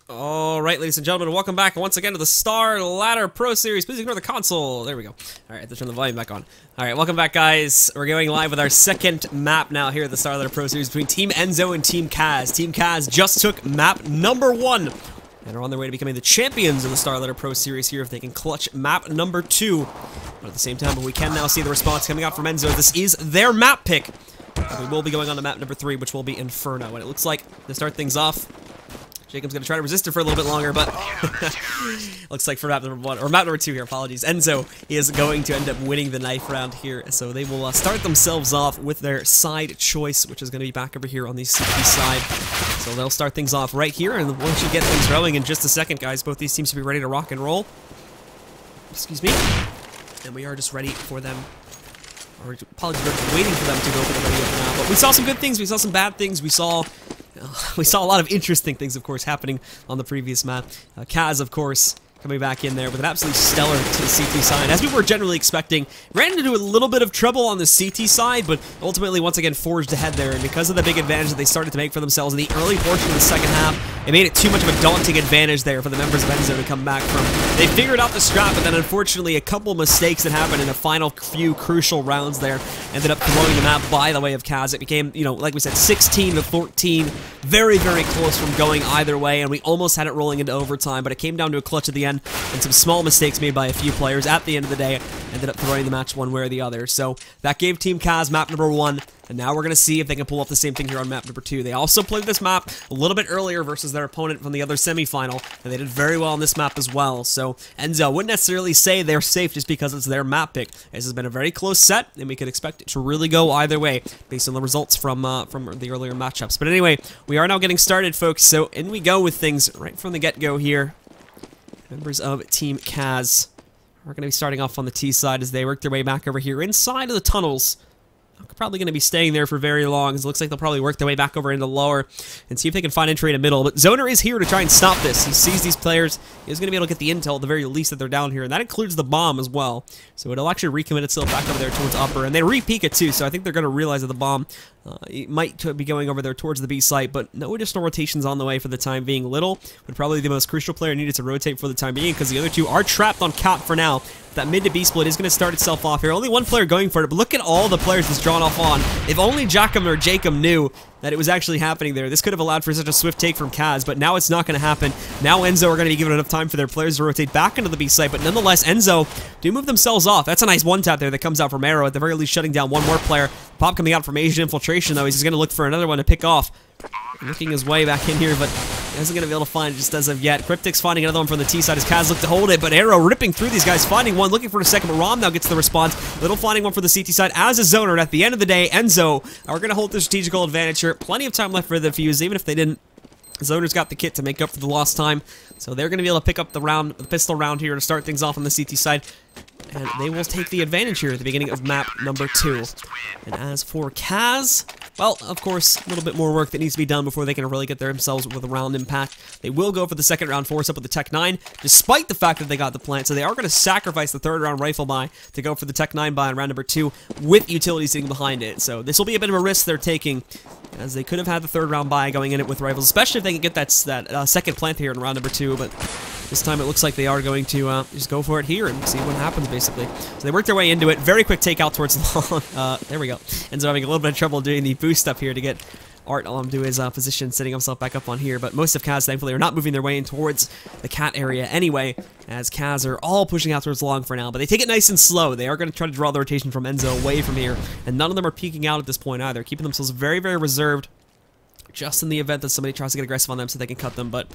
Alright, ladies and gentlemen, welcome back once again to the Star Ladder Pro Series. Please ignore the console. There we go. Alright, let's turn the volume back on. Alright, welcome back, guys. We're going live with our second map now here at the Star Ladder Pro Series between Team Enzo and Team CAZ. Team CAZ just took map number 1 and are on their way to becoming the champions of the Star Ladder Pro Series here if they can clutch map number 2. But at the same time, we can now see the response coming out from Enzo. This is their map pick. And we will be going on to map number 3, which will be Inferno. And it looks like, to start things off, Jacob's going to try to resist it for a little bit longer, but looks like for map number 1, or map number 2 here, apologies, Enzo is going to end up winning the knife round here. So they will start themselves off with their side choice, which is going to be back over here on the CT side. So they'll start things off right here, and once you get things rolling in just a second, guys, both these teams to be ready to rock and roll. Excuse me. And we are just ready for them. Or apologies, we're just waiting for them to go for the ready open now. But we saw some good things, we saw some bad things, we saw a lot of interesting things, of course, happening on the previous map. CAZ, of course, coming back in there with an absolutely stellar to the CT side, as we were generally expecting. Ran into a little bit of trouble on the CT side, but ultimately, once again, forged ahead there. And because of the big advantage that they started to make for themselves in the early portion of the second half, it made it too much of a daunting advantage there for the members of Enzo to come back from. They figured out the strat, but then unfortunately, a couple mistakes that happened in the final few crucial rounds there ended up throwing the map by the way of CAZ. It became, you know, like we said, 16 to 14. Very, very close from going either way, and we almost had it rolling into overtime, but it came down to a clutch at the end, and some small mistakes made by a few players at the end of the day ended up throwing the match one way or the other. So that gave Team CAZ map number 1, and now we're going to see if they can pull off the same thing here on map number 2. They also played this map a little bit earlier versus their opponent from the other semifinal, and they did very well on this map as well. So Enzo wouldn't necessarily say they're safe just because it's their map pick. This has been a very close set, and we could expect it to really go either way based on the results from the earlier matchups. But anyway, we are now getting started, folks, so in we go with things right from the get-go here. Members of Team CAZ are going to be starting off on the T side as they work their way back over here inside of the tunnels. Probably going to be staying there for very long. It looks like they'll probably work their way back over into lower and see if they can find entry in the middle. But Zoner is here to try and stop this. He sees these players. He's going to be able to get the intel at the very least that they're down here, and that includes the bomb as well. So it'll actually recommit itself back over there towards upper, and they re-peek it too, so I think they're going to realize that the bomb might be going over there towards the B site, but no additional rotations on the way for the time being. Little would probably be the most crucial player needed to rotate for the time being, because the other two are trapped on cap for now. That mid to B split is going to start itself off here. Only one player going for it, but look at all the players that's drawn off on. If only Jakem or Jakem knew that it was actually happening there, this could have allowed for such a swift take from CAZ, but now it's not going to happen. Now Enzo are going to be given enough time for their players to rotate back into the B site, but nonetheless, Enzo do move themselves off. That's a nice one-tap there that comes out from AERO, at the very least shutting down one more player. Pop coming out from Asian Infiltration, though. He's going to look for another one to pick off. Looking his way back in here, but isn't going to be able to find it just as of yet. Kryptix finding another one from the T side as CAZ look to hold it, but AERO ripping through these guys, finding one, looking for a second, but Rom now gets the response. Little finding one for the CT side as a Zoner, and at the end of the day, Enzo are going to hold the strategical advantage here. Plenty of time left for the fuse, even if they didn't. Zoner's got the kit to make up for the lost time, so they're going to be able to pick up the pistol round here to start things off on the CT side. And they will take the advantage here at the beginning of map number 2. And as for CAZ, well, of course, a little bit more work that needs to be done before they can really get themselves with a round impact. They will go for the second round force up with the Tech 9, despite the fact that they got the plant. So they are going to sacrifice the third round rifle buy to go for the Tech 9 buy in round number 2 with utility sitting behind it. So this will be a bit of a risk they're taking, as they could have had the third round buy going in it with rifles, especially if they can get that second plant here in round number 2, but this time it looks like they are going to just go for it here and see what happens, basically. So they work their way into it. Very quick takeout towards long. There we go. Enzo having a little bit of trouble doing the boost up here to get Art to his position, setting himself back up on here. But most of CAZ, thankfully, are not moving their way in towards the cat area anyway, as CAZ are all pushing out towards long for now. But they take it nice and slow. They are going to try to draw the rotation from Enzo away from here. And none of them are peeking out at this point either, keeping themselves very, very reserved, just in the event that somebody tries to get aggressive on them so they can cut them. But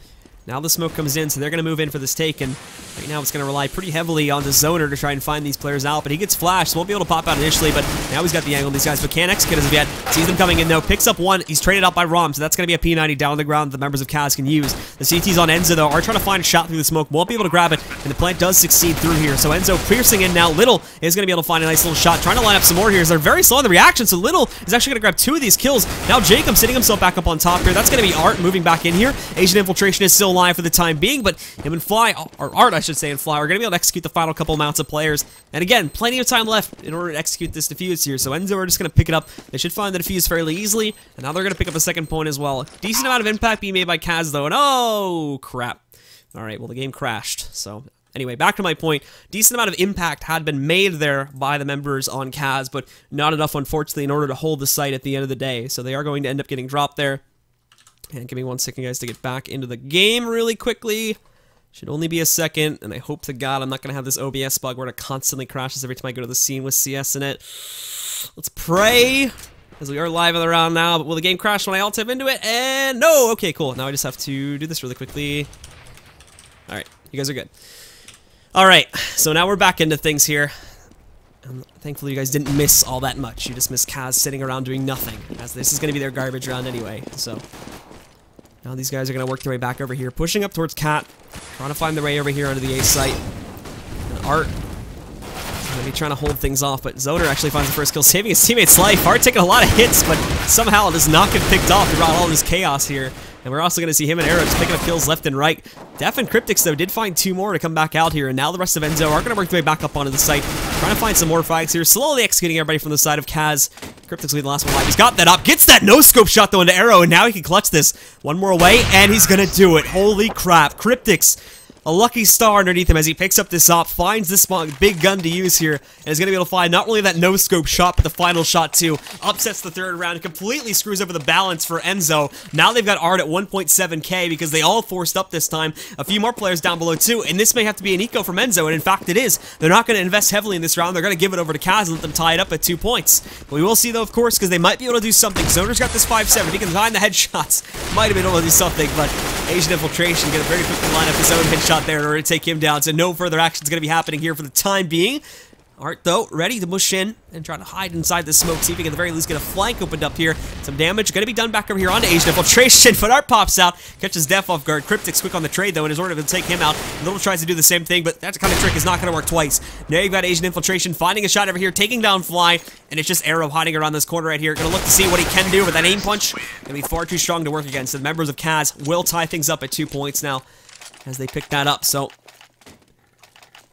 now the smoke comes in, so they're going to move in for this take, and right now it's going to rely pretty heavily on the Zoner to try and find these players out, but he gets flashed, so won't be able to pop out initially, but now he's got the angle on these guys, but can't execute as of yet. Sees them coming in, though, picks up one. He's traded out by Rom, so that's going to be a P90 down on the ground that the members of CAZ can use. The CT's on Enzo, though, are trying to find a shot through the smoke, won't be able to grab it, and the plant does succeed through here, so Enzo piercing in now. Little is going to be able to find a nice little shot, trying to line up some more here, as they're very slow in the reaction, so Little is actually going to grab 2 of these kills. Now Jakem sitting himself back up on top here. That's going to be Art moving back in here. Asian Infiltration is still still alive for the time being, but him and Fly, or Art, I should say, and Fly, are going to be able to execute the final couple amounts of players. And again, plenty of time left in order to execute this defuse here. So Enzo are just going to pick it up. They should find the defuse fairly easily, and now they're going to pick up a second point as well. Decent amount of impact being made by CAZ, though, and oh, crap. All right, well, the game crashed, so... Anyway, back to my point, decent amount of impact had been made there by the members on CAZ, but not enough, unfortunately, in order to hold the site at the end of the day. So they are going to end up getting dropped there. And give me 1 second, guys, to get back into the game really quickly. Should only be a second, and I hope to God I'm not going to have this OBS bug where it constantly crashes every time I go to the scene with CS in it. Let's pray, as we are live on the round now, but will the game crash when I alt-tab into it? And no! Okay, cool. Now I just have to do this really quickly. Alright, you guys are good. Alright, so now we're back into things here. Thankfully you guys didn't miss all that much. You just missed CAZ sitting around doing nothing, as this is going to be their garbage round anyway. So now these guys are going to work their way back over here, pushing up towards Cat, trying to find their way over here onto the A site. And Art is going to be trying to hold things off, but Zoner actually finds the first kill, saving his teammate's life. Art taking a lot of hits, but somehow it does not get picked off throughout all this chaos here. And we're also going to see him and AERO just picking up kills left and right. dephh and Kryptix, though, did find 2 more to come back out here, and now the rest of Enzo are going to work their way back up onto the site, trying to find some more frags here, slowly executing everybody from the side of CAZ. Kryptix will be the last one alive. He's got that up, gets that no-scope shot, though, into AERO, and now he can clutch this. One more away, and he's going to do it. Holy crap. Kryptix, a lucky star underneath him as he picks up this op, finds this big gun to use here, and is going to be able to find not only that no-scope shot, but the final shot too. Upsets the third round, completely screws over the balance for Enzo. Now they've got Art at 1.7k because they all forced up this time. A few more players down below too, and this may have to be an eco from Enzo, and in fact it is. They're not going to invest heavily in this round. They're going to give it over to CAZ and let them tie it up at 2 points. But we will see though, of course, because they might be able to do something. Zoner's got this 5-7. He can find the headshots. Might have been able to do something, but Asian infiltration going to very quickly line up his own headshot there in order to take him down, so no further action is going to be happening here for the time being. Art, though, ready to push in and try to hide inside the smoke, see if he can at the very least get a flank opened up here. Some damage going to be done back over here onto Asian infiltration, but Art pops out, catches dephh off guard. Kryptix quick on the trade, though, in his order to take him out. Little tries to do the same thing, but that kind of trick is not going to work twice. Now you've got Asian infiltration finding a shot over here, taking down Fly, and it's just AERO hiding around this corner right here. Going to look to see what he can do, but that aim punch going to be far too strong to work against. The members of CAZ will tie things up at 2 points now as they pick that up, so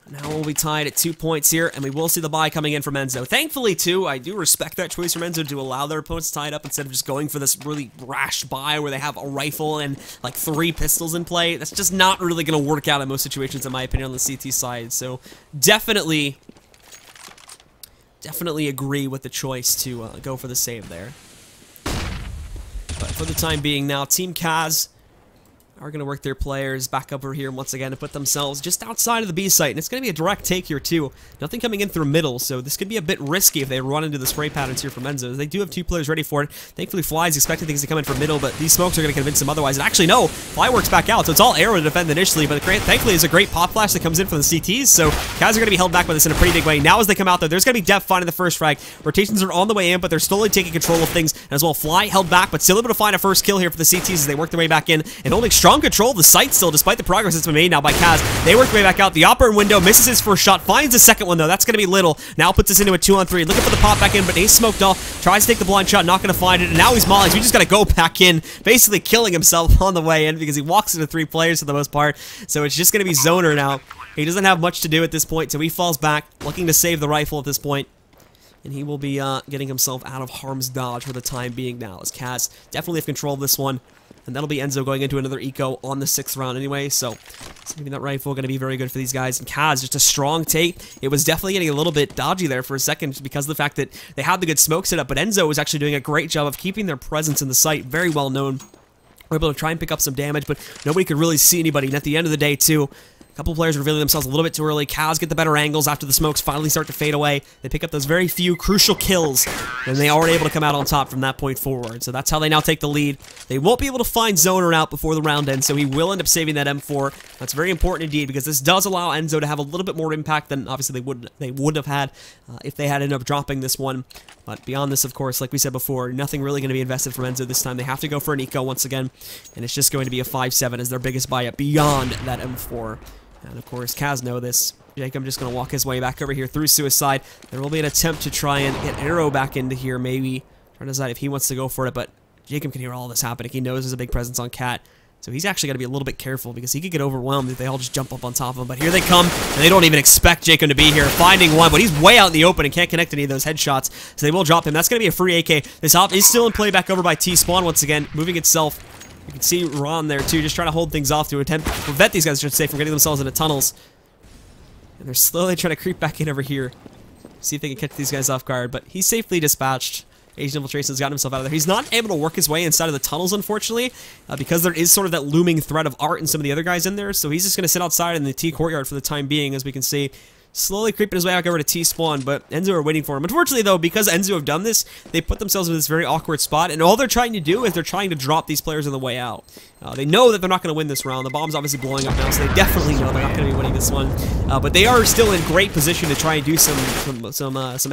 now we'll be tied at 2 points here, and we will see the buy coming in from Enzo. Thankfully, too, I do respect that choice from Enzo to allow their opponents tied up instead of just going for this really rash buy where they have a rifle and like 3 pistols in play. That's just not really going to work out in most situations, in my opinion, on the CT side. So definitely agree with the choice to go for the save there. But for the time being now, Team CAZ are going to work their players back over here once again to put themselves just outside of the B site. And it's going to be a direct take here, too. Nothing coming in through middle, so this could be a bit risky if they run into the spray patterns here from Enzo. They do have 2 players ready for it. Thankfully, Fly's expecting things to come in from middle, but these smokes are going to convince him otherwise. And actually, no, Fly works back out, so it's all AERO to defend initially, but thankfully, there's a great pop flash that comes in from the CTs, so CAZ are going to be held back by this in a pretty big way. Now, as they come out, though, there's going to be dephh finding the first frag. Rotations are on the way in, but they're slowly taking control of things as well. Fly held back, but still able to find a first kill here for the CTs as they work their way back in and holding strong control of the site still, despite the progress that's been made now by CAZ. They work their way back out. The opera window misses his first shot, finds the second one, though. That's going to be little. Now puts us into a 2-on-3. Looking for the pop back in, but Ace smoked off. Tries to take the blind shot, not going to find it, and now he's mollies. We just got to go back in, basically killing himself on the way in because he walks into 3 players for the most part. So it's just going to be Zoner now. He doesn't have much to do at this point, so he falls back, looking to save the rifle at this point. And he will be getting himself out of harm's dodge for the time being now, as CAZ definitely have control of this one. And that'll be Enzo going into another eco on the 6th round anyway, so maybe that rifle going to be very good for these guys. And CAZ, just a strong take. It was definitely getting a little bit dodgy there for a second because of the fact that they had the good smoke set up, but Enzo was actually doing a great job of keeping their presence in the site, very well known. We're able to try and pick up some damage, but nobody could really see anybody. And at the end of the day, too, a couple players revealing themselves a little bit too early. CAZ get the better angles after the smokes finally start to fade away. They pick up those very few crucial kills, and they are able to come out on top from that point forward. So that's how they now take the lead. They won't be able to find Zoner out before the round ends, so he will end up saving that M4. That's very important indeed, because this does allow Enzo to have a little bit more impact than obviously they would have had if they had ended up dropping this one. But beyond this, of course, like we said before, nothing really going to be invested from Enzo this time. They have to go for an eco once again, and it's just going to be a 5-7 as their biggest buy-up beyond that M4. And of course, CAZ know this. Jakem just going to walk his way back over here through Suicide. There will be an attempt to try and get AERO back into here, maybe. Trying to decide if he wants to go for it, but Jakem can hear all this happening. He knows there's a big presence on Cat. So he's actually got to be a little bit careful because he could get overwhelmed if they all just jump up on top of him. But here they come, and they don't even expect Jakem to be here. Finding one, but he's way out in the open and can't connect any of those headshots, so they will drop him. That's going to be a free AK. This hop is still in play back over by T-Spawn once again, moving itself. You can see Ron there too, just trying to hold things off to attempt to prevent these guys, I should say, from getting themselves into tunnels. And they're slowly trying to creep back in over here. See if they can catch these guys off guard, but he's safely dispatched. Asian Infiltration has gotten himself out of there. He's not able to work his way inside of the tunnels, unfortunately, because there is sort of that looming threat of Art and some of the other guys in there, so he's just going to sit outside in the T courtyard for the time being, as we can see. Slowly creeping his way back over to T-Spawn, but Enzo are waiting for him. Unfortunately, though, because Enzo have done this, they put themselves in this very awkward spot, and all they're trying to do is they're trying to drop these players on the way out. They know that they're not going to win this round. The bomb's obviously blowing up now, so they definitely know they're not going to be winning this one. But they are still in great position to try and do some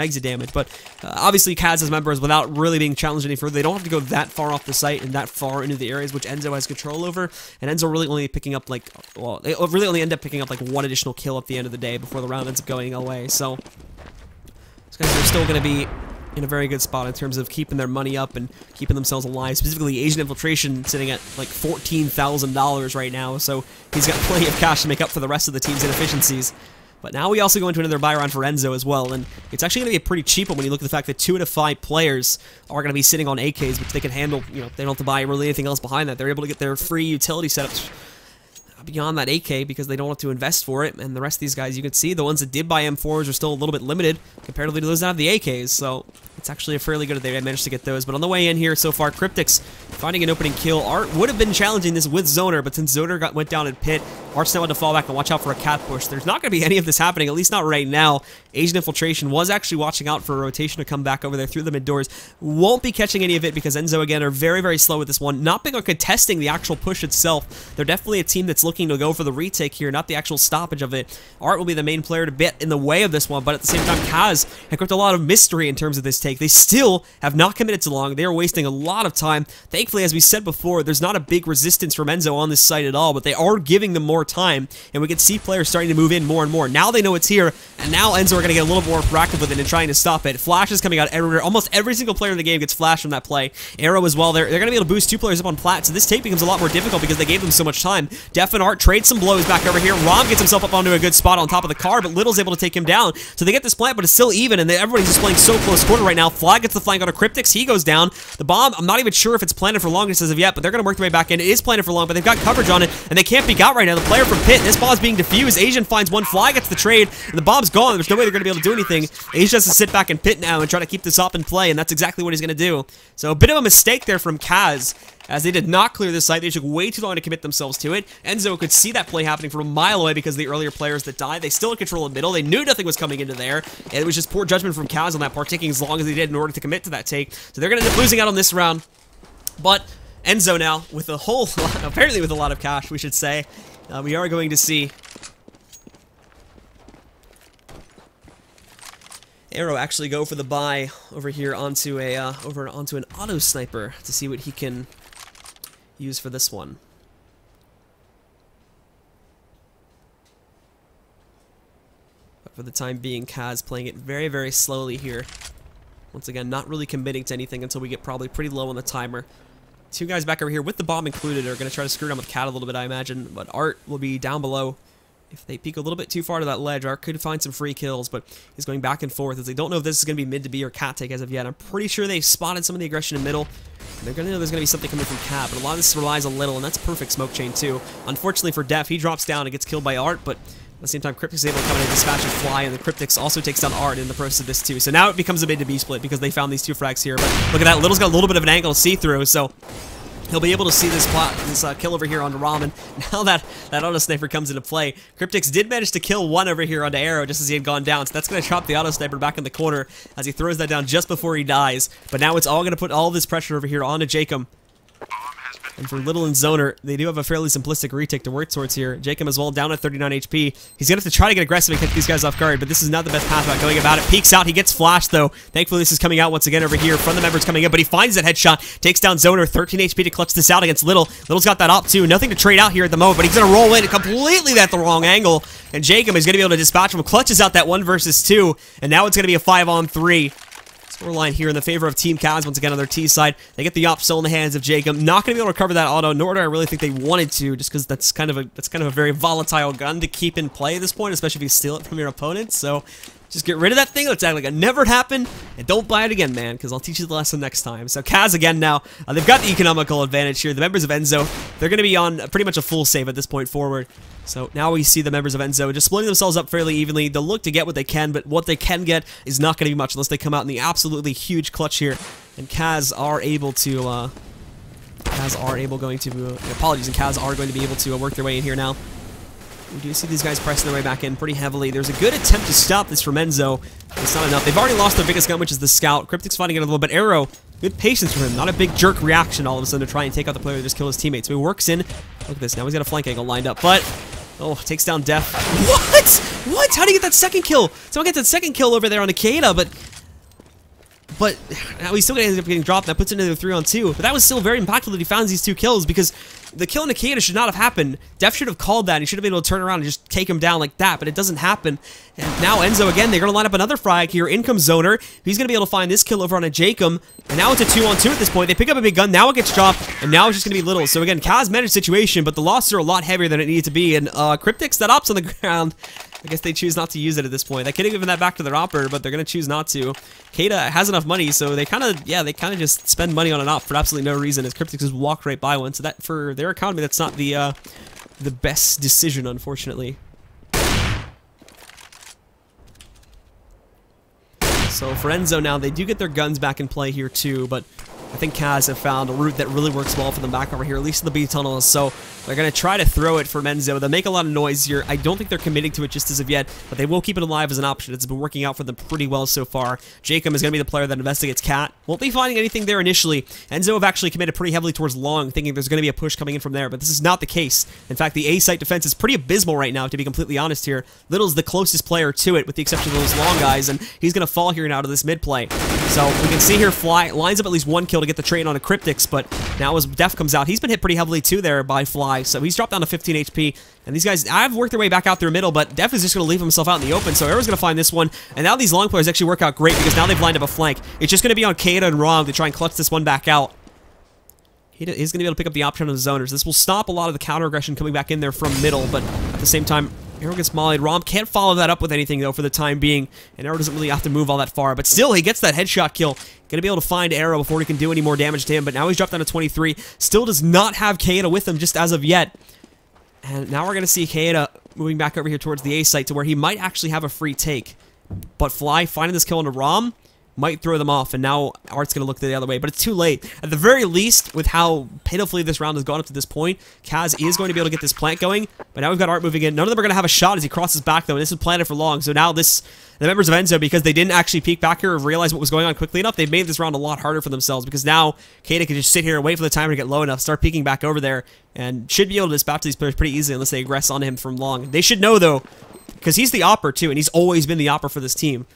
exit damage. But obviously, CAZ's members, without really being challenged any further, they don't have to go that far off the site and that far into the areas which Enzo has control over. And Enzo really only picking up like, well, they really only end up picking up like one additional kill at the end of the day before the round ends up going away. So these guys are still going to be in a very good spot in terms of keeping their money up and keeping themselves alive. Specifically, Asian Infiltration sitting at like $14,000 right now, so he's got plenty of cash to make up for the rest of the team's inefficiencies. But now we also go into another buy round for Enzo as well, and it's actually going to be a pretty cheap one when you look at the fact that 2 out of 5 players are going to be sitting on AKs, which they can handle. You know, they don't have to buy really anything else behind that. They're able to get their free utility setups beyond that AK because they don't have to invest for it, and the rest of these guys, you can see the ones that did buy M4s are still a little bit limited comparatively to those that have the AKs, so it's actually a fairly good they managed to get those. But on the way in here so far, Kryptix finding an opening kill. Art would have been challenging this with Zoner, but since Zoner went down in pit, Art's now had to fall back and watch out for a cat push. There's not going to be any of this happening, at least not right now. Asian Infiltration was actually watching out for a rotation to come back over there through the mid doors. Won't be catching any of it because Enzo, again, are very, very slow with this one. Not big on contesting the actual push itself. They're definitely a team that's looking to go for the retake here, not the actual stoppage of it. Art will be the main player to bit in the way of this one, but at the same time, CAZ have kept a lot of mystery in terms of this take. They still have not committed to long. They are wasting a lot of time. Thankfully, as we said before, there's not a big resistance from Enzo on this site at all, but they are giving them more time, and we can see players starting to move in more and more. Now they know it's here, and now Enzo are going to get a little more proactive with it and trying to stop it. Flash is coming out everywhere. Almost every single player in the game gets flashed from that play. AERO as well. They're going to be able to boost 2 players up on plat, so this take becomes a lot more difficult because they gave them so much time. dephh and Art trade some blows back over here. Rom gets himself up onto a good spot on top of the car, but Little's able to take him down. So they get this plant, but it's still even, and everybody's just playing so close quarter right now. Fly gets the flank on a Kryptix. He goes down. The bomb, I'm not even sure if it's planted for long as of yet, but they're going to work their way back in. It is planted for long, but they've got coverage on it, and they can't peek out right now. The player from pit, this ball is being defused. Asian finds one. Fly gets the trade, and the bomb's gone. There's no way they're going to be able to do anything. Asian has to sit back in pit now and try to keep this up in play, and that's exactly what he's going to do. So a bit of a mistake there from CAZ, as they did not clear this site. They took way too long to commit themselves to it. Enzo could see that play happening from a mile away because of the earlier players that died. They still had control of middle. They knew nothing was coming into there, and it was just poor judgment from CAZ on that part, taking as long as they did in order to commit to that take. So they're going to end up losing out on this round. But Enzo now, with a whole lot, apparently with a lot of cash, we should say, we are going to see AERO actually go for the buy over here onto a onto an auto sniper to see what he can use for this one. But for the time being, CAZ playing it very, very slowly here. Once again, not really committing to anything until we get probably pretty low on the timer. 2 guys back over here with the bomb included are going to try to screw down with Cat a little bit, I imagine, but Art will be down below. If they peek a little bit too far to that ledge, Art could find some free kills, but he's going back and forth as they don't know if this is going to be mid to B or cat take as of yet. I'm pretty sure they've spotted some of the aggression in middle. And they're going to know there's going to be something coming from cat, but a lot of this relies on Little, and that's perfect smoke chain too. Unfortunately for dephh, he drops down and gets killed by Art, but at the same time, Kryptix is able to come in and dispatch and Fly, and the Kryptix also takes down Art in the process of this too. So now it becomes a mid to B split because they found these 2 frags here, but look at that, Little's got a little bit of an angle to see through, so he'll be able to see this plot, this kill over here onto Ramen. Now that auto sniper comes into play, Kryptix did manage to kill one over here onto AERO just as he had gone down, so that's going to drop the auto sniper back in the corner as he throws that down just before he dies. But now it's all going to put all this pressure over here onto Jakem. And for Little and Zoner, they do have a fairly simplistic retake to work towards here. Jakem as well, down at 39 HP. He's going to have to try to get aggressive and catch these guys off guard, but this is not the best path about going about it. Peeks out, he gets flashed though. Thankfully, this is coming out once again over here from the members coming in, but he finds that headshot, takes down Zoner, 13 HP to clutch this out against Little. Little's got that op too. Nothing to trade out here at the moment, but he's going to roll in completely at the wrong angle, and Jakem is going to be able to dispatch him, clutches out that 1 versus 2, and now it's going to be a 5-on-3. Scoreline here in the favor of Team CAZ once again on their T side. They get the op still in the hands of jakem. Not going to be able to recover that auto, nor do I really think they wanted to, just because that's kind of a very volatile gun to keep in play at this point, especially if you steal it from your opponent. So just get rid of that thing. Let's act like it never happened, and don't buy it again, man, because I'll teach you the lesson next time. So CAZ again now. They've got the economical advantage here. The members of ENSO, they're going to be on pretty much a full save at this point forward. So now we see the members of ENSO just splitting themselves up fairly evenly. They'll look to get what they can, but what they can get is not going to be much unless they come out in the absolutely huge clutch here. And CAZ are able to, apologies, and CAZ are going to be able to work their way in here now. We do see these guys pressing their way back in pretty heavily. There's a good attempt to stop this from ENSO. It's not enough. They've already lost their biggest gun, which is the Scout. Kryptix fighting it a little bit. AERO, good patience for him. Not a big jerk reaction all of a sudden to try and take out the player that just killed his teammate. So he works in. Look at this. Now he's got a flank angle lined up, but oh, takes down dephh. What? How do you get that second kill? Someone gets that second kill over there on the keita, but now he's still going to end up getting dropped. That puts it into the 3-on-2. But that was still very impactful that he found these 2 kills, because the kill in the keita should not have happened. dephh should have called that. He should have been able to turn around and just take him down like that, but it doesn't happen. And now ENSO again, they're going to line up another frag here. In comes Zoner. He's going to be able to find this kill over on a jakem. And now it's a 2-on-2 at this point. They pick up a big gun. Now it gets dropped, and now it's just going to be little. So again, CAZ managed the situation, but the losses are a lot heavier than it needed to be. And Kryptix, that op's on the ground. I guess they choose not to use it at this point. They could have given that back to their opper, but they're going to choose not to. Keita has enough money, so they kind of just spend money on an op for absolutely no reason, as Kryptix just walked right by one. So that, for their economy, that's not the best decision, unfortunately. So for ENSO now, they do get their guns back in play here too, but I think CAZ have found a route that really works well for them back over here, at least in the B tunnels. So they're going to try to throw it for ENSO. They'll make a lot of noise here. I don't think they're committing to it just as of yet, but they will keep it alive as an option. It's been working out for them pretty well so far. jakem is going to be the player that investigates cat. Won't be finding anything there initially. ENSO have actually committed pretty heavily towards long, thinking there's going to be a push coming in from there, but this is not the case. In fact, the A site defense is pretty abysmal right now, to be completely honest here. Little's the closest player to it, with the exception of those long guys, and he's going to fall here now to this mid play. So we can see here Fly lines up at least 1 kill to get the trade on a Kryptix, but now as dephh comes out, he's been hit pretty heavily too there by Fly, so he's dropped down to 15 HP. And these guys, I've worked their way back out through middle, but dephh is just going to leave himself out in the open, so AERO's going to find this one. And now these long players actually work out great, because now they've lined up a flank. It's just going to be on keita and Rom to try and clutch this one back out. He's going to be able to pick up the option on the zoners. This will stop a lot of the counter aggression coming back in there from middle, but at the same time, AERO gets mollied. Rom can't follow that up with anything, though, for the time being, and AERO doesn't really have to move all that far, but still, he gets that headshot kill. Going to be able to find AERO before he can do any more damage to him, but now he's dropped down to 23. Still does not have keita with him just as of yet. And now we're going to see keita moving back over here towards the A site to where he might actually have a free take. But Fly finding this kill into Rom might throw them off, and now Art's going to look the other way, but it's too late. At the very least, with how pitifully this round has gone up to this point, CAZ is going to be able to get this plant going, but now we've got Art moving in. None of them are going to have a shot as he crosses back, though, and this is planted for long, so now the members of ENSO, because they didn't actually peek back here or realize what was going on quickly enough, they've made this round a lot harder for themselves, because now keita can just sit here and wait for the timer to get low enough, start peeking back over there, and should be able to dispatch these players pretty easily unless they aggress on him from long. They should know, though, because he's the opper, too, and he's always been the opper for this team.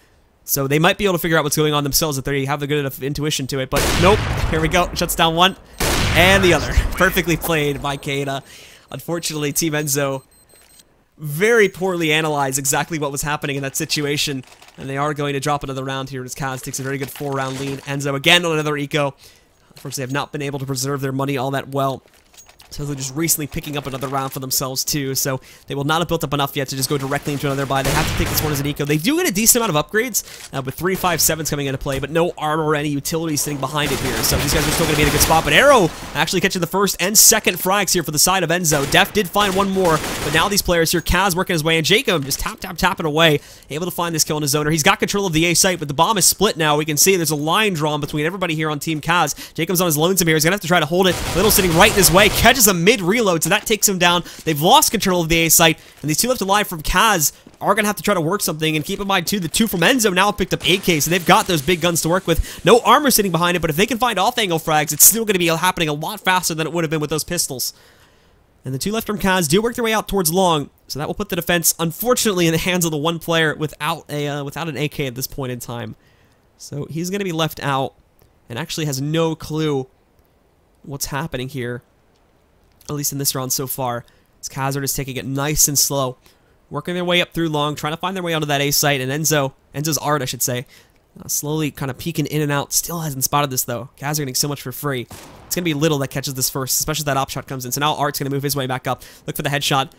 So they might be able to figure out what's going on themselves if they have the good enough intuition to it. But nope, here we go. Shuts down one and the other. Perfectly played by keita. Unfortunately, Team ENSO very poorly analyzed exactly what was happening in that situation. And they are going to drop another round here as CAZ takes a very good 4-round lead. ENSO again on another eco. Unfortunately, have not been able to preserve their money all that well. So they're just recently picking up another round for themselves, too. So they will not have built up enough yet to just go directly into another buy. They have to take this one as an eco. They do get a decent amount of upgrades, with 3, 5, 7s coming into play, but no armor or any utilities sitting behind it here. So these guys are still going to be in a good spot. But AERO actually catching the first and second frags here for the side of ENSO. dephh did find one more, but now these players here, CAZ working his way, and jakem just tapping away, able to find this kill in his zoner. He's got control of the A site, but the bomb is split now. We can see there's a line drawn between everybody here on Team CAZ. jakem's on his lonesome here. He's going to have to try to hold it. Little sitting right in his way, catches a mid-reload, so that takes him down. They've lost control of the A site, and these two left alive from CAZ are going to have to try to work something, and keep in mind, too, the two from ENSO now picked up AKs, so they've got those big guns to work with. No armor sitting behind it, but if they can find off-angle frags, it's still going to be happening a lot faster than it would have been with those pistols. And the two left from CAZ do work their way out towards long, so that will put the defense, unfortunately, in the hands of the one player without an AK at this point in time. So he's going to be left out, and actually has no clue what's happening here, at least in this round so far. As CAZ are just taking it nice and slow, working their way up through long, trying to find their way onto that A site, and ENSO's Art, I should say. Slowly kind of peeking in and out. Still hasn't spotted this, though. CAZ are getting so much for free. It's going to be Little that catches this first, especially if that op shot comes in. So now Art's going to move his way back up. Look for the headshot.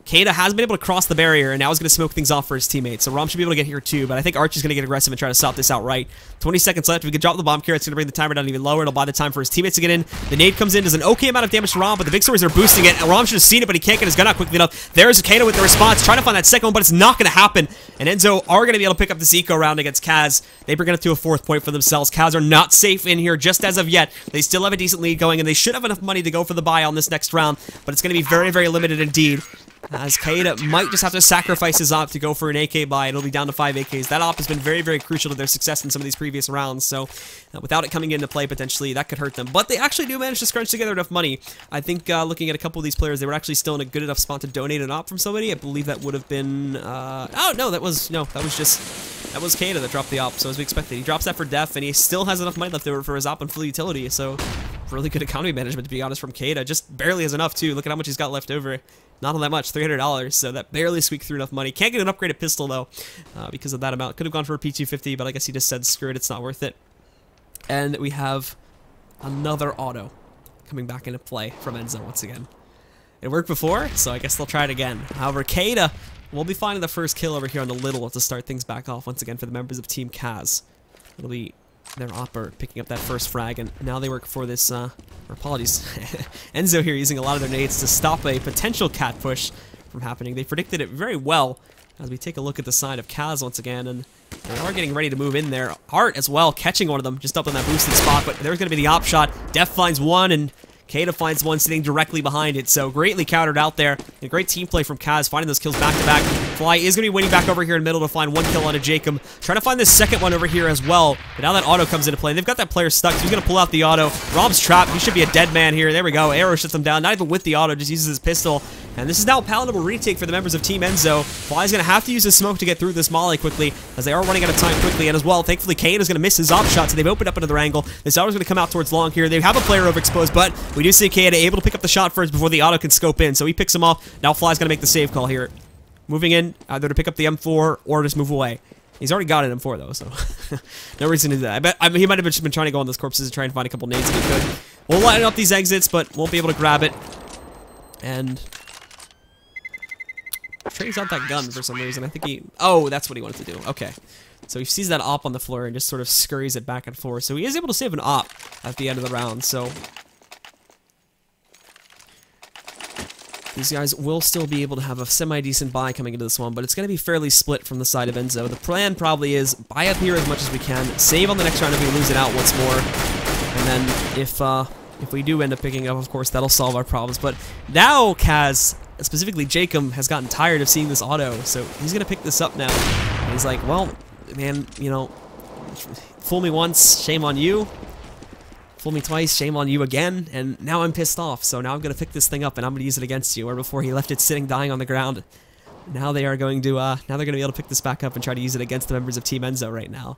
Keita has been able to cross the barrier, and now he's going to smoke things off for his teammates. So Rom should be able to get here too, but I think Archie's going to get aggressive and try to stop this outright. 20 seconds left. If we can drop the bomb carrot, it's going to bring the timer down even lower. It'll buy the time for his teammates to get in. The nade comes in, does an okay amount of damage to Rom, but the big stories are boosting it. And Rom should have seen it, but he can't get his gun out quickly enough. There's Keita with the response, trying to find that second one, but it's not going to happen. And Enzo are going to be able to pick up this eco round against CAZ. They bring it up to a 4th point for themselves. CAZ are not safe in here just as of yet. They still have a decent lead going, and they should have enough money to go for the buy on this next round, but it's going to be very, very limited indeed. As Keita might just have to sacrifice his op to go for an AK buy. It'll be down to 5 AKs. That op has been very, very crucial to their success in some of these previous rounds, so without it coming into play, potentially, that could hurt them. But they actually do manage to scrunch together enough money. I think looking at a couple of these players, they were actually still in a good enough spot to donate an op from somebody. I believe that would have been... oh, no, that was Keita that dropped the op, so as we expected. He drops that for dephh, and he still has enough money left over for his op and full utility, so really good economy management, to be honest, from Keita. Just barely has enough, too. Look at how much he's got left over. Not all that much, $300, so that barely squeaked through enough money. Can't get an upgraded pistol, though, because of that amount. Could have gone for a P250, but I guess he just said, screw it, it's not worth it. And we have another auto coming back into play from Enzo once again. It worked before, so I guess they'll try it again. However, Keita will be finding the first kill over here on the Little to start things back off once again for the members of Team CAZ. It'll be their opper picking up that first frag, and now they work for this, apologies, Enzo here using a lot of their nades to stop a potential cat push from happening. They predicted it very well as we take a look at the side of CAZ once again, and they are getting ready to move in there. Art as well, catching one of them just up on that boosted spot, but there's going to be the op shot. dephh finds one, and Keita finds one sitting directly behind it, so greatly countered out there. And great team play from CAZ, finding those kills back-to-back. Fly is going to be waiting back over here in the middle to find one kill on a jakem. Trying to find this second one over here as well, but now that auto comes into play. They've got that player stuck, so he's going to pull out the auto. Rob's trapped. He should be a dead man here. There we go. AERO shuts him down, not even with the auto, just uses his pistol. And this is now a palatable retake for the members of Team Enzo. Fly's going to have to use his smoke to get through this molly quickly, as they are running out of time quickly. And as well, thankfully, Keita is going to miss his op shot, so they've opened up another angle. This auto's going to come out towards long here. They have a player overexposed, but we do see Keita able to pick up the shot first before the auto can scope in. So he picks him off. Now Fly's going to make the save call here. Moving in, either to pick up the M4 or just move away. He's already got an M4, though, so no reason to do that. I mean, he might have just been trying to go on those corpses and try and find a couple nades if he could. We'll line up these exits, but won't be able to grab it. And trades out that gun for some reason. I think he... Oh, that's what he wanted to do. Okay. So he sees that op on the floor and just sort of scurries it back and forth. So he is able to save an op at the end of the round, so... These guys will still be able to have a semi-decent buy coming into this one, but it's going to be fairly split from the side of Enzo. The plan probably is buy up here as much as we can, save on the next round if we lose it out once more, and then if we do end up picking up, of course, that'll solve our problems. But now CAZ, specifically jakem, has gotten tired of seeing this auto, so he's going to pick this up now. And he's like, well, man, you know, fool me once, shame on you. Fool me twice, shame on you again, and now I'm pissed off, so now I'm going to pick this thing up and I'm going to use it against you, where before he left it sitting dying on the ground. Now they are going to, now they're going to be able to pick this back up and try to use it against the members of Team Enzo right now.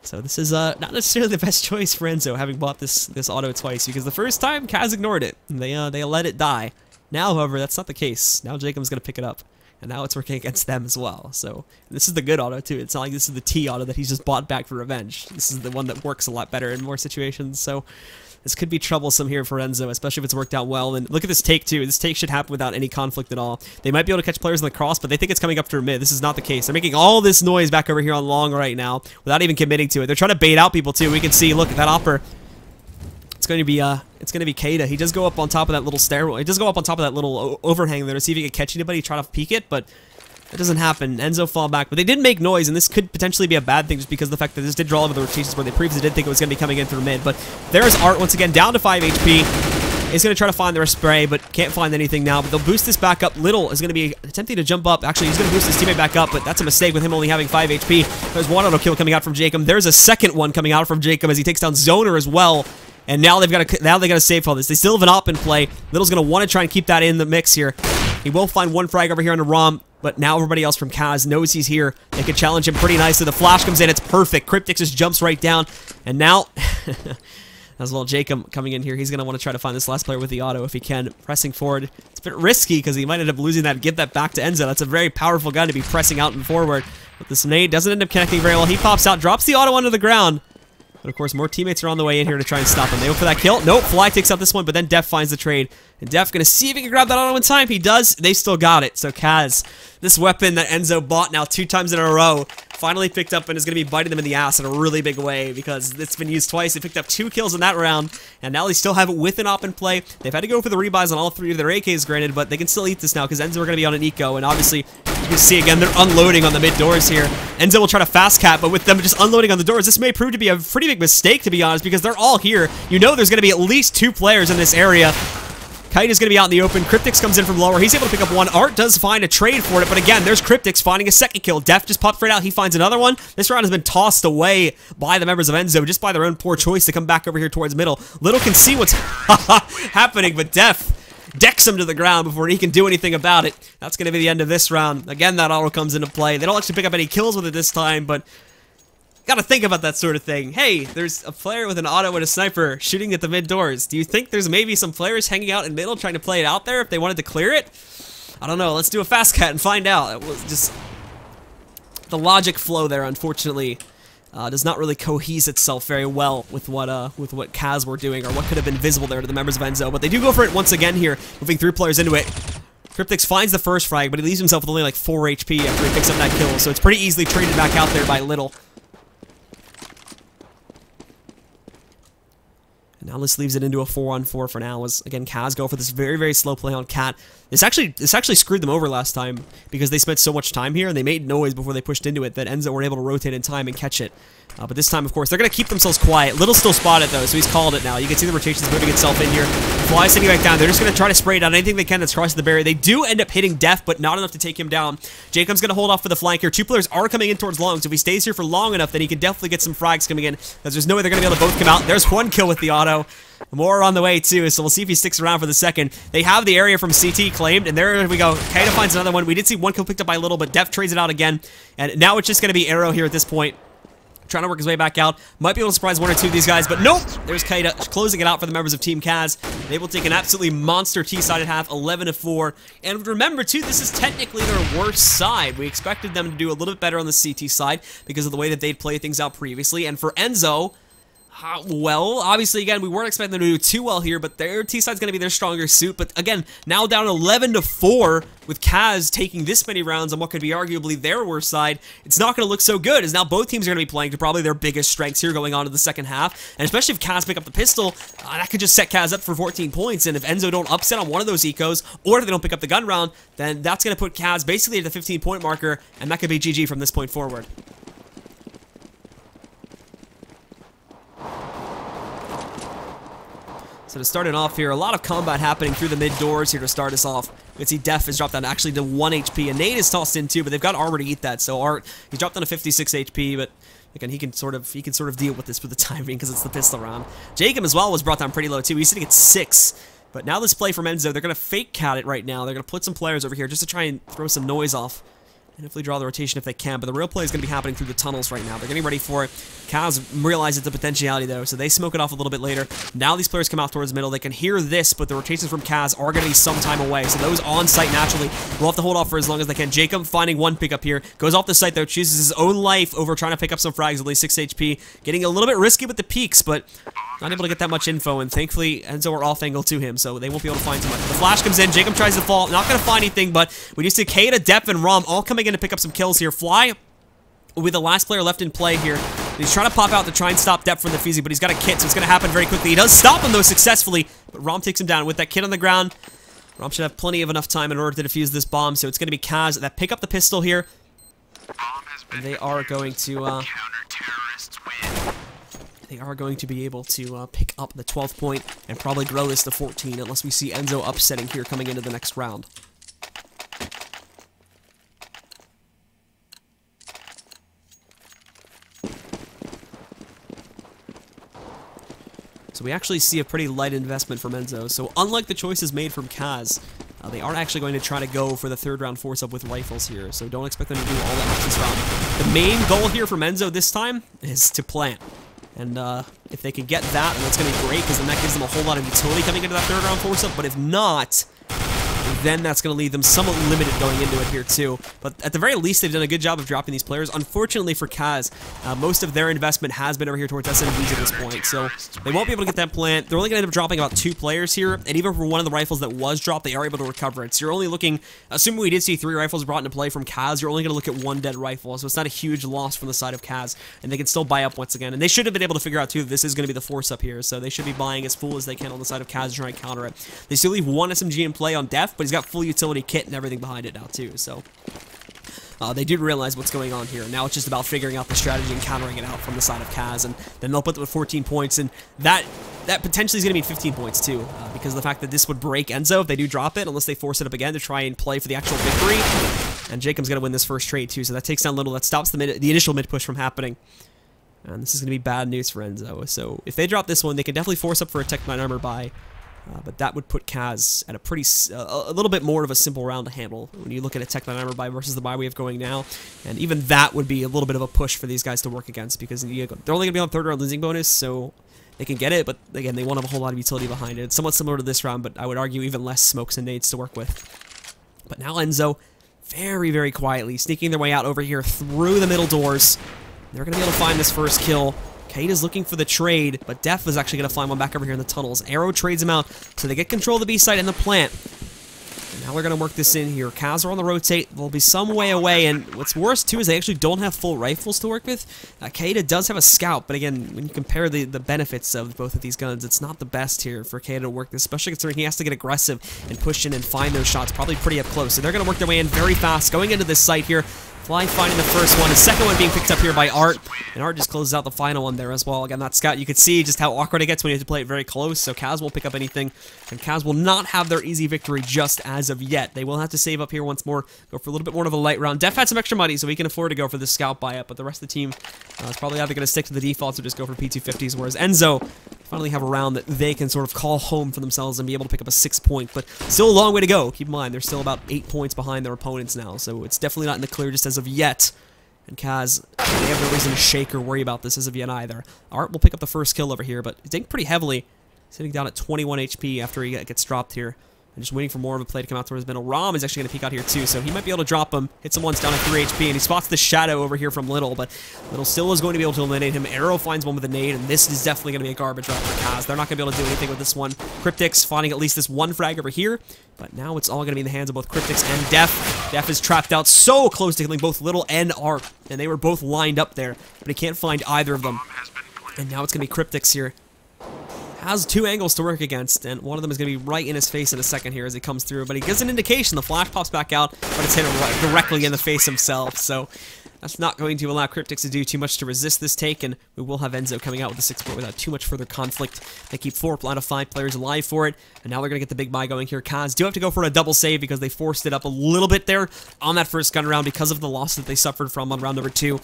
So this is, not necessarily the best choice for Enzo, having bought this auto twice, because the first time, CAZ ignored it, and they let it die. Now, however, that's not the case. Now jakem's going to pick it up. And now it's working against them as well. So this is the good auto too. It's not like this is the T auto that he's just bought back for revenge. This is the one that works a lot better in more situations. So this could be troublesome here for Enzo, especially if it's worked out well. And look at this take too. This take should happen without any conflict at all. They might be able to catch players in the cross, but they think it's coming up through mid. This is not the case. They're making all this noise back over here on long right now without even committing to it. They're trying to bait out people too. We can see, look at that opper. It's going to be Keita. He does go up on top of that little stairwell. He does go up on top of that little overhang there to see if he can catch anybody, try to peek it, but it doesn't happen. Enzo fall back, but they did make noise, and this could potentially be a bad thing just because of the fact that this did draw over the rotations where they previously did think it was going to be coming in through mid. But there's Art once again, down to 5 HP. He's going to try to find their spray, but can't find anything now. But they'll boost this back up. Little is going to be attempting to jump up. Actually, he's going to boost his teammate back up, but that's a mistake with him only having 5 HP. There's one auto kill coming out from jakem. There's a second one coming out from jakem as he takes down Zoner as well. And now they got to save all this. They still have an op in play. Little's going to want to try and keep that in the mix here. He will find one frag over here on the ROM, but now everybody else from CAZ knows he's here. They can challenge him pretty nicely. The flash comes in. It's perfect. Kryptix just jumps right down. And now as well. Jakem coming in here. He's going to want to try to find this last player with the auto if he can. Pressing forward. It's a bit risky because he might end up losing that and give that back to Enzo. That's a very powerful gun to be pressing out and forward. But this nade doesn't end up connecting very well. He pops out, drops the auto onto the ground. But of course, more teammates are on the way in here to try and stop him. They go for that kill. Nope, Fly takes out this one, but then dephh finds the trade. And dephh gonna see if he can grab that auto in time. He does. They still got it. So CAZ, this weapon that Enzo bought now 2 times in a row, finally picked up and is gonna be biting them in the ass in a really big way because it's been used twice. They picked up 2 kills in that round, and now they still have it with an op in play. They've had to go for the rebuys on all 3 of their AKs, granted, but they can still eat this now because Enzo are gonna be on an eco, and obviously, you can see again, they're unloading on the mid doors here. Enzo will try to fast cap, but with them just unloading on the doors, this may prove to be a pretty big mistake, to be honest, because they're all here. You know there's going to be at least 2 players in this area. Keita's going to be out in the open. Kryptix comes in from lower. He's able to pick up one. Art does find a trade for it, but again, there's Kryptix finding a second kill. dephh just popped right out. He finds another one. This round has been tossed away by the members of Enzo, just by their own poor choice to come back over here towards middle. Little can see what's happening, but dephh decks him to the ground before he can do anything about it. That's going to be the end of this round. Again, that auto comes into play. They don't actually pick up any kills with it this time, but gotta think about that sort of thing. Hey, there's a player with an auto and a sniper shooting at the mid doors. Do you think there's maybe some players hanging out in middle trying to play it out there if they wanted to clear it? I don't know. Let's do a fast cat and find out. It was just the logic flow there, unfortunately, does not really cohese itself very well with what CAZ were doing, or what could have been visible there to the members of Enzo. But they do go for it once again here, moving 3 players into it. Kryptix finds the first frag, but he leaves himself with only like 4 HP after he picks up that kill, so it's pretty easily traded back out there by Little. And now this leaves it into a 4-on-4 for now, as again CAZ go for this very, very slow play on Cat. This actually screwed them over last time because they spent so much time here and they made noise before they pushed into it that Enzo were able to rotate in time and catch it. But this time, of course, they're going to keep themselves quiet. Little still spotted, though, so he's called it now. You can see the rotations moving itself in here. Fly sitting back down. They're just going to try to spray down anything they can that's crossing the barrier. They do end up hitting dephh, but not enough to take him down. Jakem's going to hold off for the flank here. 2 players are coming in towards long, so if he stays here for long enough, then he can definitely get some frags coming in, because there's no way they're going to be able to both come out. There's 1 kill with the auto. More on the way, too, so we'll see if he sticks around for the second. They have the area from CT claimed, and there we go. Keita finds another one. We did see 1 kill picked up by Little, but dephh trades it out again, and now it's just going to be AERO here at this point, trying to work his way back out. Might be able to surprise 1 or 2 of these guys, but nope! There's Keita closing it out for the members of Team CAZ. They will take an absolutely monster T-side at half, 11-4. And remember, too, this is technically their worst side. We expected them to do a little bit better on the CT side because of the way that they'd played things out previously. And for Enzo, well, obviously, again, we weren't expecting them to do too well here, but their T-side's going to be their stronger suit. But again, now down 11-4 with CAZ taking this many rounds on what could be arguably their worst side, it's not going to look so good, as now both teams are going to be playing to probably their biggest strengths here going on to the second half. And especially if CAZ pick up the pistol, that could just set CAZ up for 14 points. And if Enzo don't upset on one of those ecos, or if they don't pick up the gun round, then that's going to put CAZ basically at the 15-point marker, and that could be GG from this point forward. So to start it off here, a lot of combat happening through the mid doors here to start us off. You can see dephh has dropped down actually to 1 HP, and nade is tossed in too, but they've got armor to eat that. So Art, he's dropped down to 56 HP, but again, he can sort of deal with this for the time being because it's the pistol round. Jakem as well was brought down pretty low too. He's sitting at 6. But now this play from Enzo, they're going to fake cat it right now. They're going to put some players over here just to try and throw some noise off. And hopefully draw the rotation if they can, but the real play is going to be happening through the tunnels right now. They're getting ready for it. CAZ realizes the potentiality, though, so they smoke it off a little bit later. Now these players come out towards the middle. They can hear this, but the rotations from CAZ are going to be some time away, so those on site naturally will have to hold off for as long as they can. Jakem finding 1 pickup here. Goes off the site, though, chooses his own life over trying to pick up some frags, at least 6 HP. Getting a little bit risky with the peaks, but not able to get that much info, and thankfully Enzo are off angle to him, so they won't be able to find too much. The flash comes in, Jakem tries to fall, not going to find anything, but we do see Keita, dephh, and Rom all coming in to pick up some kills here. Fly will be the last player left in play here. He's trying to pop out to try and stop dephh from the Feezy, but he's got a kit, so it's going to happen very quickly. He does stop him, though, successfully, but Rom takes him down with that kit on the ground. Rom should have plenty of enough time in order to defuse this bomb, so it's going to be CAZ that pick up the pistol here. And they are going to, be able to pick up the 12th point and probably grow this to 14 unless we see Enzo upsetting here coming into the next round. So we actually see a pretty light investment from Enzo. So unlike the choices made from CAZ, they are actually going to try to go for the 3rd round force-up with rifles here. So don't expect them to do all that much this round. The main goal here from Enzo this time is to plant. And if they can get that, then that's going to be great, because then that gives them a whole lot of utility coming into that third round force-up. But if not, then that's going to leave them somewhat limited going into it here too. But at the very least, they've done a good job of dropping these players. Unfortunately for CAZ, most of their investment has been over here towards SMGs at this point, so they won't be able to get that plant. They're only going to end up dropping about 2 players here, and even for one of the rifles that was dropped, they are able to recover it. So you're only looking, assuming we did see 3 rifles brought into play from CAZ, you're only going to look at 1 dead rifle, so it's not a huge loss from the side of CAZ, and they can still buy up once again. And they should have been able to figure out too that this is going to be the force up here, so they should be buying as full as they can on the side of CAZ to try and counter it. They still leave 1 SMG in play on dephh, but he's got full utility kit and everything behind it now too, so they did realize what's going on here. Now it's just about figuring out the strategy and countering it out from the side of CAZ, and then they'll put them with 14 points, and that potentially is going to mean 15 points too, because of the fact that this would break Enzo if they do drop it, unless they force it up again to try and play for the actual victory. And jakem's going to win this first trade too, so that takes down Little, that stops the initial mid push from happening. And this is going to be bad news for Enzo, so if they drop this one, they can definitely force up for a Tech 9 armor buy. But that would put CAZ at a little bit more of a simple round to handle when you look at a Tech 9 armor buy versus the buy we have going now. And even that would be a little bit of a push for these guys to work against, because they're only going to be on 3rd round losing bonus, so they can get it, but again, they won't have a whole lot of utility behind it. It's somewhat similar to this round, but I would argue even less smokes and nades to work with. But now Enzo, very, very quietly, sneaking their way out over here through the middle doors. They're going to be able to find this first kill. Keita's looking for the trade, but dephh is actually going to find one back over here in the tunnels. AERO trades him out, so they get control of the B site and the plant. And now they're going to work this in here. CAZ are on the rotate. They'll be some way away, and what's worse, too, is they actually don't have full rifles to work with. Keita does have a scout, but again, when you compare the benefits of both of these guns, it's not the best here for Keita to work this, especially considering he has to get aggressive and push in and find those shots, probably pretty up close. So they're going to work their way in very fast, going into this site here. Fly finding the first one, the second one being picked up here by Art, and Art just closes out the final one there as well. Again, that scout, you can see just how awkward it gets when you have to play it very close, so CAZ won't pick up anything, and CAZ will not have their easy victory just as of yet. They will have to save up here once more, go for a little bit more of a light round. dephh had some extra money, so he can afford to go for the scout buy-up, but the rest of the team is probably either going to stick to the defaults or just go for P250s, whereas Enzo finally have a round that they can sort of call home for themselves and be able to pick up a 6 point, but still a long way to go. Keep in mind, they're still about 8 points behind their opponents now, so it's definitely not in the clear just as of yet. And CAZ, they have no reason to shake or worry about this as of yet either. Art will pick up the first kill over here, but he's taking pretty heavily, sitting down at 21 HP after he gets dropped here. And just waiting for more of a play to come out towards the middle. Rom is actually going to peek out here too, so he might be able to drop him. Hits him once down at 3 HP, and he spots the shadow over here from Little, but Little still is going to be able to eliminate him. AERO finds one with a nade, and this is definitely going to be a garbage round for CAZ. They're not going to be able to do anything with this one. Kryptix finding at least this one frag over here, but now it's all going to be in the hands of both Kryptix and dephh. dephh is trapped out so close to killing both Little and Art, and they were both lined up there, but he can't find either of them. And now it's going to be Kryptix here. Has 2 angles to work against, and one of them is going to be right in his face in a second here as he comes through, but he gives an indication. The flash pops back out, but it's hit him directly in the face himself, so that's not going to allow Kryptix to do too much to resist this take, and we will have Enzo coming out with a 6 point without too much further conflict. They keep 4 out of 5 players alive for it, and now they're going to get the big buy going here. CAZ do have to go for a double save because they forced it up a little bit there on that first gun round because of the loss that they suffered from on round number 2.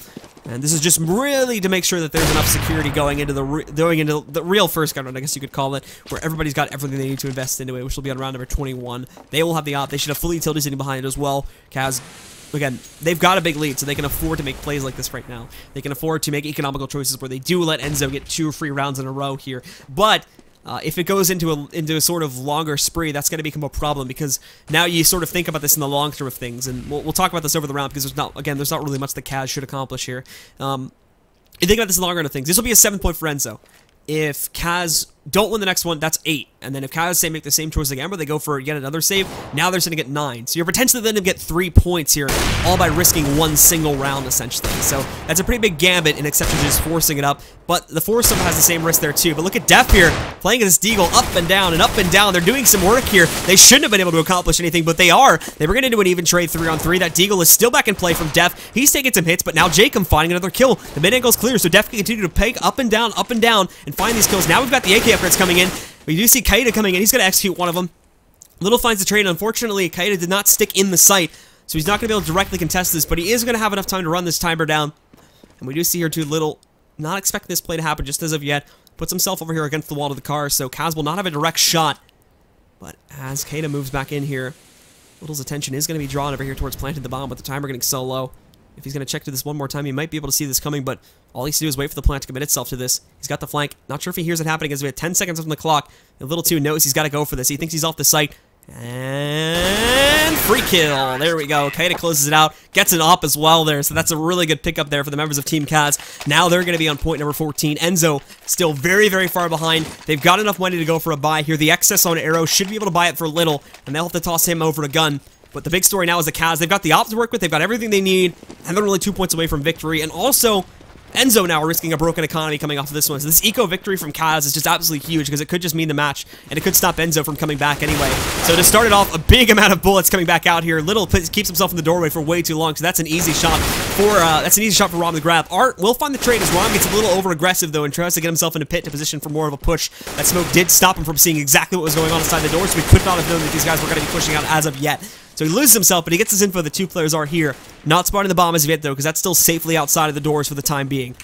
And this is just really to make sure that there's enough security going into the real first gun round, I guess you could call it, where everybody's got everything they need to invest into it, which will be on round number 21. They will have the op. They should have full utility sitting behind it as well. CAZ, again, they've got a big lead, so they can afford to make plays like this right now. They can afford to make economical choices where they do let Enzo get 2 free rounds in a row here. But if it goes into a sort of longer spree, that's going to become a problem, because now you sort of think about this in the long term of things, and we'll talk about this over the round because there's not really much that CAZ should accomplish here. You think about this in the long run of things. This will be a 7 point for Enzo. If CAZ don't win the next one, that's 8. And then if CAZ make the same choice again, where they go for yet another save, now they're sitting at 9. So you're potentially then to get 3 points here, all by risking 1 single round, essentially. So that's a pretty big gambit, in exception to just forcing it up. But the foursome has the same risk there too. But look at dephh here, playing as Deagle up and down and up and down. They're doing some work here. They shouldn't have been able to accomplish anything, but they are. They were going to do an even trade 3-on-3. That Deagle is still back in play from dephh. He's taking some hits, but now jakem finding another kill. The mid angle's clear, so dephh can continue to peg up and down, and find these kills. Now we've got the AK upgrades coming in. We do see Keita coming in. He's going to execute one of them. Little finds the trade. Unfortunately, Keita did not stick in the site, so he's not going to be able to directly contest this, but he is going to have enough time to run this timer down. And we do see here too, Little not expecting this play to happen just as of yet. Puts himself over here against the wall of the car, so CAZ will not have a direct shot. But as Keita moves back in here, Little's attention is going to be drawn over here towards planting the bomb, but the timer getting so low. If he's going to check to this one more time, he might be able to see this coming, but All he has to do is wait for the plant to commit itself to this. He's got the flank. Not sure if he hears it happening as we have 10 seconds on the clock. A little too knows he's got to go for this. He thinks he's off the site. And free kill. There we go. Keita closes it out. Gets an op as well there. So that's a really good pickup there for the members of Team CAZ. Now they're going to be on point number 14. Enzo still very, very far behind. They've got enough money to go for a buy here. The excess on AERO should be able to buy it for little. And they'll have to toss him over a gun. But the big story now is the CAZ. They've got the ops to work with. They've got everything they need. And they're only 2 points away from victory. And also, Enzo now risking a broken economy coming off of this one. So this eco victory from CAZ is just absolutely huge because it could just mean the match, and it could stop Enzo from coming back anyway. So to start it off, a big amount of bullets coming back out here. Little keeps himself in the doorway for way too long, so that's an easy shot for Rom to grab. Art will find the trade as Rom gets a little over aggressive though and tries to get himself in a pit to position for more of a push. That smoke did stop him from seeing exactly what was going on inside the door, so we could not have known that these guys were going to be pushing out as of yet. So he loses himself, but he gets his info. The two players are here. Not spotting the bomb as of yet though, because that's still safely outside of the doors for the time being.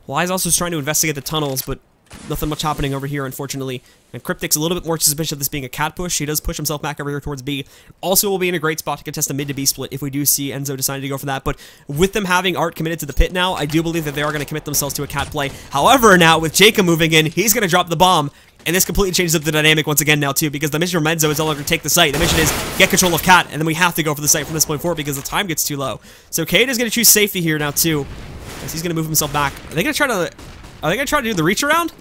Fly's also trying to investigate the tunnels, but nothing much happening over here, unfortunately. And Kryptix a little bit more suspicious of this being a cat push. He does push himself back over here towards B. Also will be in a great spot to contest a mid to B split if we do see Enzo deciding to go for that. But with them having Art committed to the pit now, I do believe that they are going to commit themselves to a cat play. However, now with jakem moving in, he's going to drop the bomb. And this completely changes up the dynamic once again now, too, because the mission from Enzo is no longer take the site. The mission is get control of Cat, and then we have to go for the site from this point forward because the time gets too low. So Keita is going to choose safety here now, too, as he's going to move himself back. Are they going to try to do the reach around?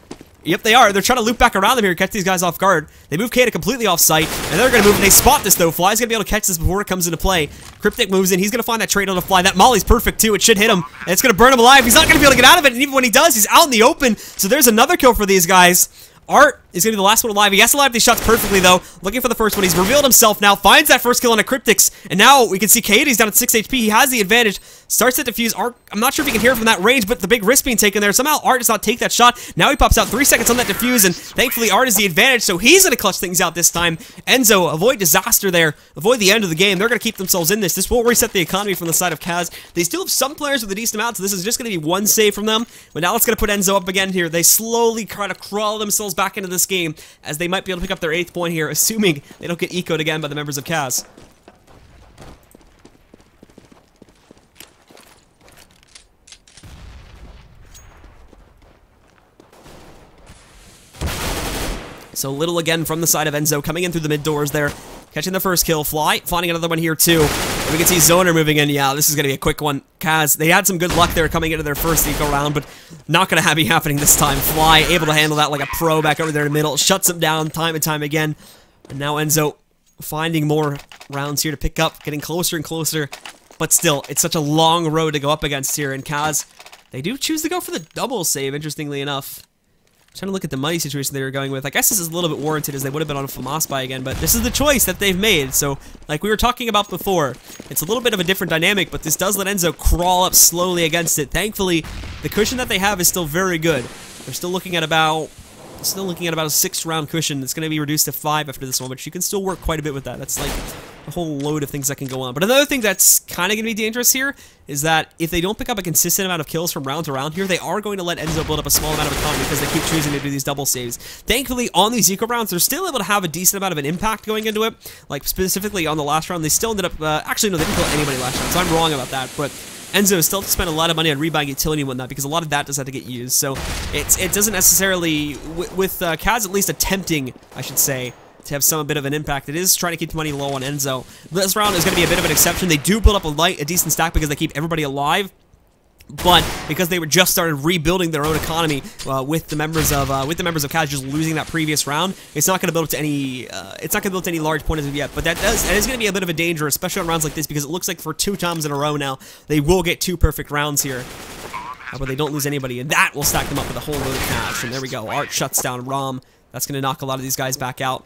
Yep, they are. They're trying to loop back around them here, catch these guys off guard. They move Keita completely off site, and they're going to move, and they spot this, though. Fly's going to be able to catch this before it comes into play. Kryptix moves in. He's going to find that trade on the Fly. That molly's perfect, too. It should hit him, and it's going to burn him alive. He's not going to be able to get out of it, and even when he does, he's out in the open. So there's another kill for these guys. Art is going to be the last one alive. He has to line up these shots perfectly, though. Looking for the first one. He's revealed himself now. Finds that first kill on a Kryptix. And now we can see Keita. He's down at 6 HP. He has the advantage. Starts to defuse. Art, I'm not sure if he can hear it from that range, but the big risk being taken there. Somehow Art does not take that shot. Now he pops out 3 seconds on that defuse, and thankfully Art is the advantage, so he's going to clutch things out this time. Enzo, avoid disaster there. Avoid the end of the game. They're going to keep themselves in this. This will reset the economy from the side of CAZ. They still have some players with a decent amount, so this is just going to be one save from them. But now it's going to put Enzo up again here. They slowly try to crawl themselves back into this game, as they might be able to pick up their 8th point here, assuming they don't get ecoed again by the members of CAZ. So little again from the side of Enzo, coming in through the mid doors there, catching the first kill. Fly, finding another one here too. And we can see Zoner moving in. Yeah, this is going to be a quick one. CAZ, they had some good luck there coming into their first eco round, but not going to be happening this time. Fly, able to handle that like a pro back over there in the middle. Shuts him down time and time again. And now Enzo finding more rounds here to pick up, getting closer and closer. But still, it's such a long road to go up against here. And CAZ, they do choose to go for the double save, interestingly enough. Trying to look at the money situation they were going with. I guess this is a little bit warranted as they would have been on a FAMAS buy again, but this is the choice that they've made. So, like we were talking about before, it's a little bit of a different dynamic, but this does let Enzo crawl up slowly against it. Thankfully, the cushion that they have is still very good. They're still looking at about a 6-round cushion. It's going to be reduced to 5 after this one, but you can still work quite a bit with that. That's like a whole load of things that can go on. But another thing that's kind of going to be dangerous here is that if they don't pick up a consistent amount of kills from round to round here, they are going to let Enzo build up a small amount of economy because they keep choosing to do these double saves. Thankfully, on these eco rounds, they're still able to have a decent amount of an impact going into it. Like, specifically on the last round, they still ended up... actually, no, they didn't kill anybody last round, so I'm wrong about that, but... Enzo still spent a lot of money on rebuying utility and whatnot because a lot of that does have to get used. So it doesn't necessarily, with CAZ at least attempting, I should say, to have some bit of an impact. It is trying to keep the money low on Enzo. This round is going to be a bit of an exception. They do build up a decent stack because they keep everybody alive. But because they were just started rebuilding their own economy with the members of CAZ just losing that previous round, it's not going to build up to any large point as of yet. But that is going to be a bit of a danger, especially on rounds like this, because it looks like for 2 times in a row now they will get 2 perfect rounds here, but they don't lose anybody, and that will stack them up with a whole load of cash. And there we go. Art shuts down Rom. That's going to knock a lot of these guys back out.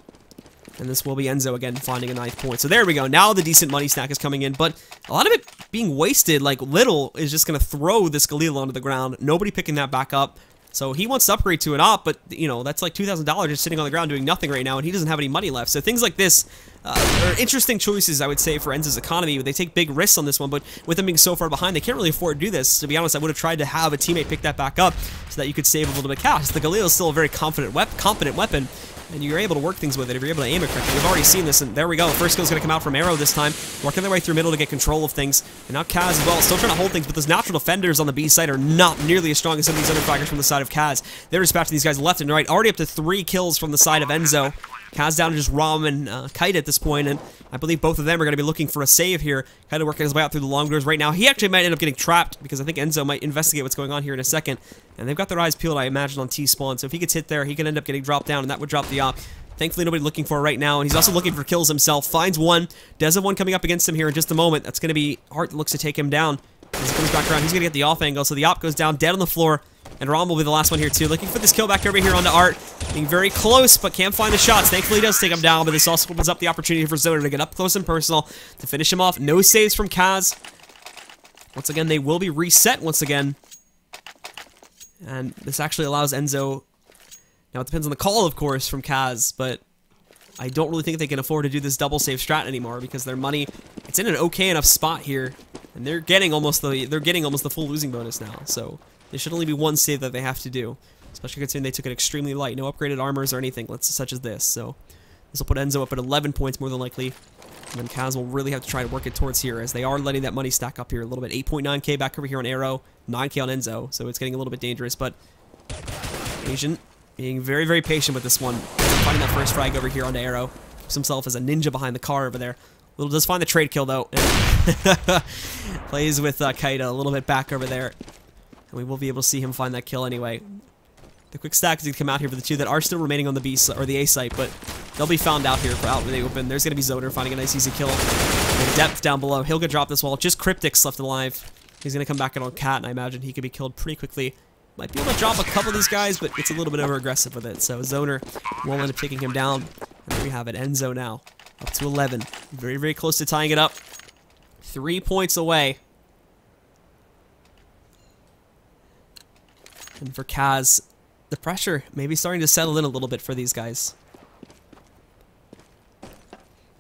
And this will be Enzo again finding a 9th point. So there we go. Now the decent money stack is coming in, but a lot of it being wasted. Like, Little is just going to throw this Galil onto the ground. Nobody picking that back up. So he wants to upgrade to an op, but, you know, that's like $2,000 just sitting on the ground doing nothing right now, and he doesn't have any money left. So things like this interesting choices, I would say, for Enzo's economy. They take big risks on this one, but with them being so far behind, they can't really afford to do this. To be honest, I would have tried to have a teammate pick that back up so that you could save a little bit of cash. The Galil is still a very competent weapon, and you're able to work things with it if you're able to aim it correctly. We've already seen this, and there we go. The first kill is going to come out from AERO this time, working their way through middle to get control of things. And now CAZ as well, still trying to hold things, but those natural defenders on the B side are not nearly as strong as some of these other fragments from the side of CAZ. They're dispatching these guys left and right, already up to 3 kills from the side of Enzo. CAZ down to just Rom and Keita at this point, and I believe both of them are going to be looking for a save here. Kind of working his way out through the long doors right now. He actually might end up getting trapped, because I think Enzo might investigate what's going on here in a second. And they've got their eyes peeled, I imagine, on T-spawn, so if he gets hit there, he can end up getting dropped down, and that would drop the op. Thankfully, nobody looking for it right now, and he's also looking for kills himself. Finds one, does have one coming up against him here in just a moment. That's going to be Hart looks to take him down. As he comes back around, he's going to get the off angle, so the op goes down, dead on the floor. And Rom will be the last one here, too. Looking for this kill back over here onto Art. Being very close, but can't find the shots. Thankfully, he does take him down, but this also opens up the opportunity for Zoner to get up close and personal to finish him off. No saves from CAZ. Once again, they will be reset once again. And this actually allows Enzo... Now, it depends on the call, of course, from CAZ, but I don't really think they can afford to do this double save strat anymore because their money, it's in an okay enough spot here, and they're getting almost the full losing bonus now. So there should only be one save that they have to do, especially considering they took it extremely light, no upgraded armors or anything such as this. So this will put Enzo up at 11 points more than likely, and then CAZ will really have to try to work it towards here as they are letting that money stack up here a little bit. 8.9k back over here on AERO, 9k on Enzo, so it's getting a little bit dangerous, but Asian being very, very patient with this one. Finding that first frag over here onto AERO. Puts himself as a ninja behind the car over there. Little does find the trade kill, though. Plays with Keita a little bit back over there. And we will be able to see him find that kill anyway. The quick stack is going to come out here for the two that are still remaining on the B or the A site, but they'll be found out here for out when they open. There's going to be Zoner finding a nice easy kill. And dephh down below. He'll get dropped this wall. Just Kryptix left alive. He's going to come back in on Cat, and I imagine he could be killed pretty quickly. Might be able to drop a couple of these guys, but it's a little bit over-aggressive with it. So Zoner will end up taking him down. And there we have it. Enzo now up to 11. Very, very close to tying it up. 3 points away. And for CAZ, the pressure may be starting to settle in a little bit for these guys.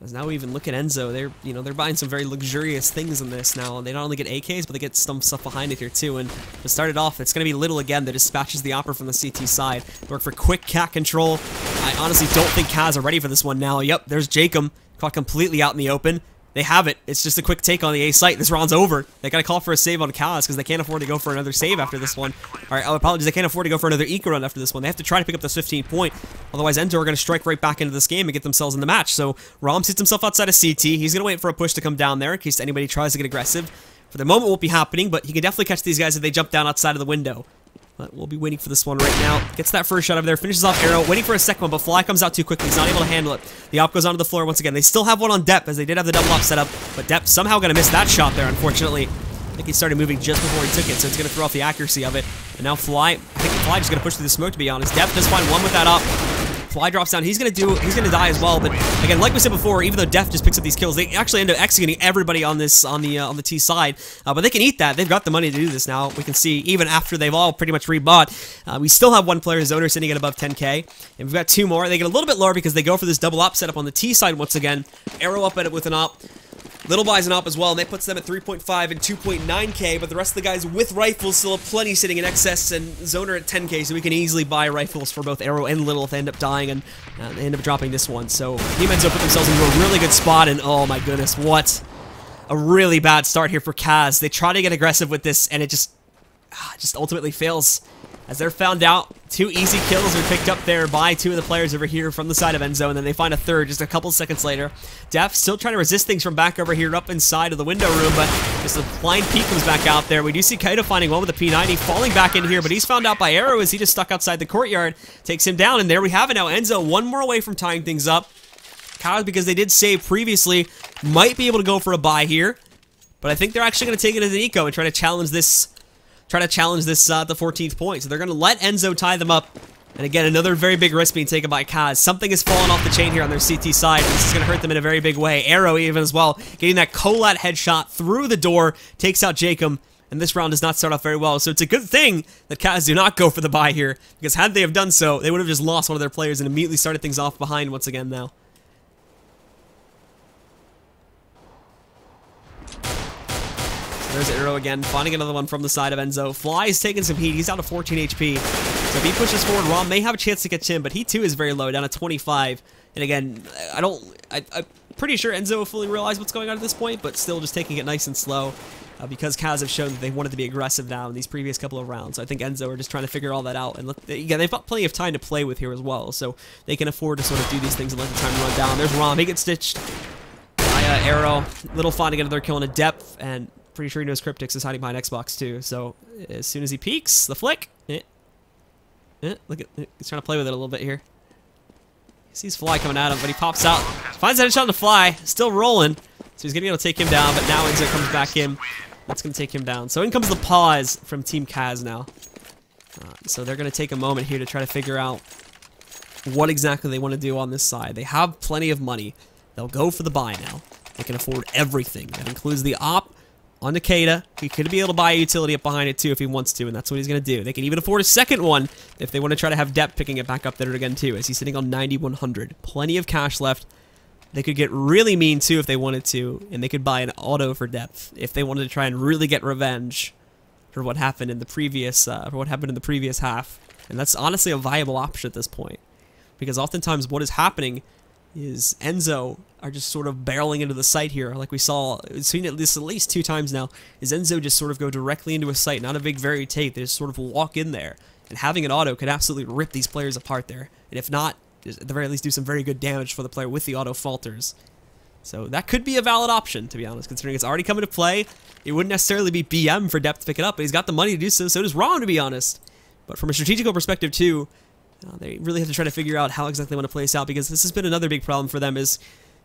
As now we even look at Enzo, they're buying some very luxurious things in this now. And they not only get AKs, but they get some stuff behind it here too. And to start it off, it's going to be Little again that dispatches the Opera from the CT side. Work for quick cat control. I honestly don't think CAZ are ready for this one now. Yep, there's jakem caught completely out in the open. They have it. It's just a quick take on the A site. This round's over. They got to call for a save on CAZ because they can't afford to go for another save after this one. Alright, apologies. They can't afford to go for another eco run after this one. They have to try to pick up this 15 point. Otherwise, Enzo are going to strike right back into this game and get themselves in the match. So, Rom sits himself outside of CT. He's going to wait for a push to come down there in case anybody tries to get aggressive. For the moment, it won't be happening, but he can definitely catch these guys if they jump down outside of the window. But we'll be waiting for this one right now. Gets that first shot over there, finishes off AERO, waiting for a second one, but Fly comes out too quickly. He's not able to handle it. The op goes onto the floor once again. They still have one on dephh, as they did have the double op set up, but dephh somehow going to miss that shot there, unfortunately. I think he started moving just before he took it, so it's going to throw off the accuracy of it. And now Fly, I think Fly just going to push through the smoke, to be honest. dephh does find one with that op. Fly drops down. He's gonna die as well. But again, like we said before, even though dephh just picks up these kills, they actually end up executing everybody on this on the T side. But they can eat that. They've got the money to do this now. We can see even after they've all pretty much rebought, we still have one player, Zoner, sitting at above 10k, and we've got two more. They get a little bit lower because they go for this double op setup on the T side once again. AERO up at it with an op. Little buys an op as well, and that puts them at 3.5 and 2.9k, but the rest of the guys with rifles still have plenty sitting in excess, and Zoner at 10k, so we can easily buy rifles for both AERO and Little if they end up dying, and they end up dropping this one. So Team Enzo put themselves into a really good spot, and oh my goodness, what a really bad start here for CAZ. They try to get aggressive with this, and it just ultimately fails. As they're found out, 2 easy kills are picked up there by 2 of the players over here from the side of Enzo, and then they find a third just a couple seconds later. dephh still trying to resist things from back over here up inside of the window room, but just a blind peek comes back out there. We do see Keita finding one with a P90, falling back in here, but he's found out by AERO as he just stuck outside the courtyard, takes him down, and there we have it now. Enzo one more away from tying things up. CAZ, because they did save previously, might be able to go for a buy here, but I think they're actually going to take it as an eco and try to challenge this the 14th point. So they're going to let Enzo tie them up. And again, another very big risk being taken by CAZ. Something has fallen off the chain here on their CT side. This is going to hurt them in a very big way. AERO even as well, getting that Colat headshot through the door, takes out jakem. And this round does not start off very well. So it's a good thing that CAZ do not go for the buy here, because had they have done so, they would have just lost one of their players and immediately started things off behind once again now. There's AERO again, finding another one from the side of Enzo. Fly is taking some heat. He's down to 14 HP. So if he pushes forward, Rom may have a chance to catch him, but he too is very low, down to 25. And again, I'm pretty sure Enzo will fully realize what's going on at this point, but still just taking it nice and slow. Because CAZ have shown that they wanted to be aggressive now in these previous couple of rounds. So I think Enzo are just trying to figure all that out. And yeah, they've got plenty of time to play with here as well. So they can afford to sort of do these things and let the time run down. There's Rom. He gets stitched by AERO. Little finding another kill in a dephh. And pretty sure he knows Kryptix is hiding behind Xbox too. So as soon as he peeks, the flick. Look at, he's trying to play with it a little bit here. He sees Fly coming at him, but he pops out. Finds that headshot on the Fly. Still rolling. So he's going to be able to take him down, but now Enzo comes back in. That's going to take him down. So in comes the pause from Team CAZ now. So they're going to take a moment here to try to figure out what exactly they want to do on this side. They have plenty of money. They'll go for the buy now. They can afford everything. That includes the op on the keita. He could be able to buy a utility up behind it too if he wants to, and that's what he's going to do. They can even afford a second one if they want to try to have dephh picking it back up there again too, as he's sitting on 9,100. Plenty of cash left. They could get really mean too if they wanted to, and they could buy an auto for dephh if they wanted to try and really get revenge for what happened in the previous half. And that's honestly a viable option at this point, because oftentimes what is happening is Enzo are just sort of barreling into the site here, like we saw. We've seen it at least 2 times now. Is Enzo just sort of go directly into a site, not a big very take. They just sort of walk in there, and having an auto could absolutely rip these players apart there. And if not, at the very least do some very good damage for the player with the auto falters. So that could be a valid option, to be honest, considering it's already coming to play. It wouldn't necessarily be BM for dephh to pick it up, but he's got the money to do so. So does Rom, to be honest. But from a strategical perspective too, they really have to try to figure out how exactly they want to play this out, because this has been another big problem for them. Is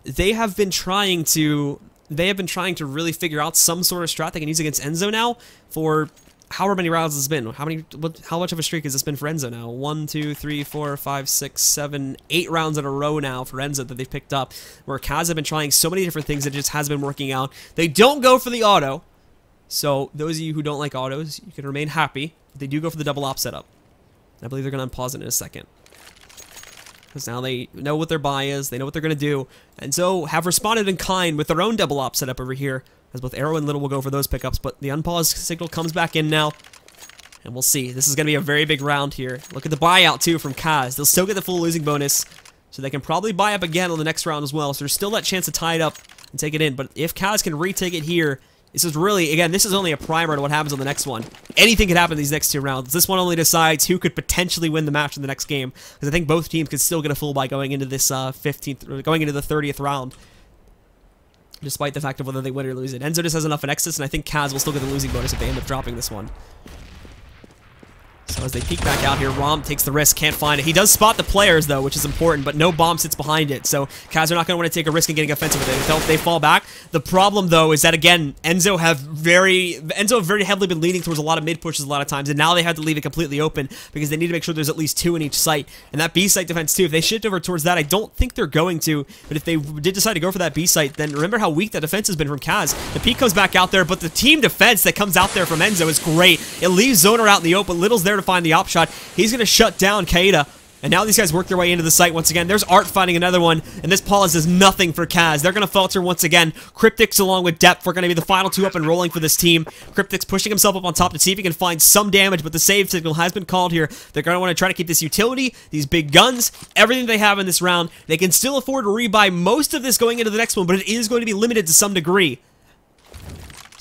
they have been trying to really figure out some sort of strat they can use against Enzo now for however many rounds it's been. How much of a streak has this been for Enzo now? 1, 2, 3, 4, 5, 6, 7, 8 rounds in a row now for Enzo that they've picked up, where CAZ have been trying so many different things that just has been working out. They don't go for the auto, so those of you who don't like autos, you can remain happy. They do go for the double op setup. I believe they're going to unpause it in a second, because now they know what their buy is, they know what they're going to do, and so have responded in kind with their own double op setup over here, as both AERO and Little will go for those pickups. But the unpause signal comes back in now, and we'll see. This is going to be a very big round here. Look at the buyout too from CAZ. They'll still get the full losing bonus, so they can probably buy up again on the next round as well, so there's still that chance to tie it up and take it in. But if CAZ can retake it here, this is really, again, this is only a primer to what happens on the next one. Anything could happen in these next 2 rounds. This one only decides who could potentially win the match in the next game, because I think both teams could still get a full buy going into this 15th, going into the 30th round, despite the fact of whether they win or lose it. Enzo just has enough in excess, and I think CAZ will still get the losing bonus if they end up dropping this one. So as they peek back out here, Rom takes the risk, can't find it. He does spot the players, though, which is important, but no bomb sits behind it. So CAZ are not going to want to take a risk in getting offensive with it. If they fall back, the problem, though, is that, again, Enzo have very heavily been leaning towards a lot of mid pushes a lot of times, and now they have to leave it completely open because they need to make sure there's at least 2 in each site. And that B site defense, too, if they shift over towards that, I don't think they're going to, but if they did decide to go for that B site, then remember how weak that defense has been from CAZ. The peek comes back out there, but the team defense that comes out there from Enzo is great. It leaves Zoner out in the open. Little's there to find the op shot. He's going to shut down keita. And now these guys work their way into the site once again. There's Art finding another one, and this pause is nothing for CAZ. They're going to falter once again. Kryptix along with dephh are going to be the final 2 up and rolling for this team. Kryptix pushing himself up on top to see if he can find some damage, but the save signal has been called here. They're going to want to try to keep this utility, these big guns, everything they have in this round. They can still afford to rebuy most of this going into the next one, but it is going to be limited to some degree.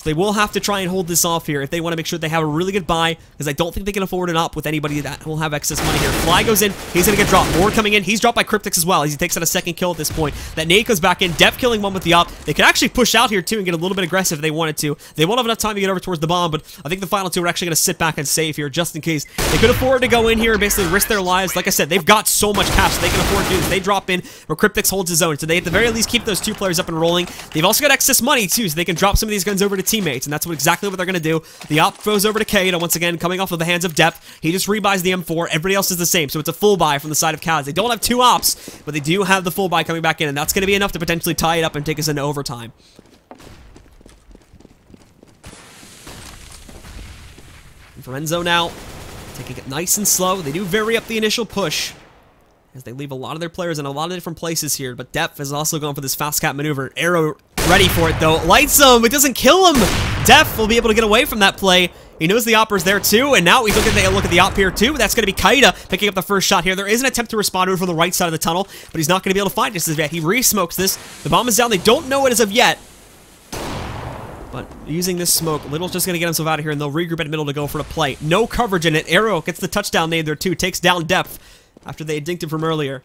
They will have to try and hold this off here if they want to make sure they have a really good buy, because I don't think they can afford an op with anybody that will have excess money here. Fly goes in. He's going to get dropped. More coming in. He's dropped by Kryptix as well. He takes out a second kill at this point. That nade goes back in. dephh killing one with the op. They could actually push out here too and get a little bit aggressive if they wanted to. They won't have enough time to get over towards the bomb, but I think the final 2 are actually going to sit back and save here just in case. They could afford to go in here and basically risk their lives. Like I said, they've got so much cash, so they can afford to do this. They drop in where Kryptix holds his own, so they at the very least keep those 2 players up and rolling. They've also got excess money too, so they can drop some of these guns over to teammates, and that's exactly what they're going to do. The op goes over to keita once again, coming off of the hands of dephh. He just rebuys the M4. Everybody else is the same, so it's a full buy from the side of CAZ. They don't have 2 ops, but they do have the full buy coming back in, and that's going to be enough to potentially tie it up and take us into overtime. And for Enzo now, taking it nice and slow. They do vary up the initial push, as they leave a lot of their players in a lot of different places here, but dephh has also gone for this fast cap maneuver. AERO Ready for it, though. Lights him. It doesn't kill him. dephh will be able to get away from that play. He knows the opper's there, too, and now he's looking to look at the op here, too. That's going to be keita picking up the first shot here. There is an attempt to respond to it from the right side of the tunnel, but he's not going to be able to find it just as yet. He re-smokes this. The bomb is down. They don't know it as of yet. But using this smoke, Little's just going to get himself out of here, and they'll regroup at middle to go for the play. No coverage in it. AERO gets the touchdown nade there, too. Takes down dephh after they dinked him from earlier.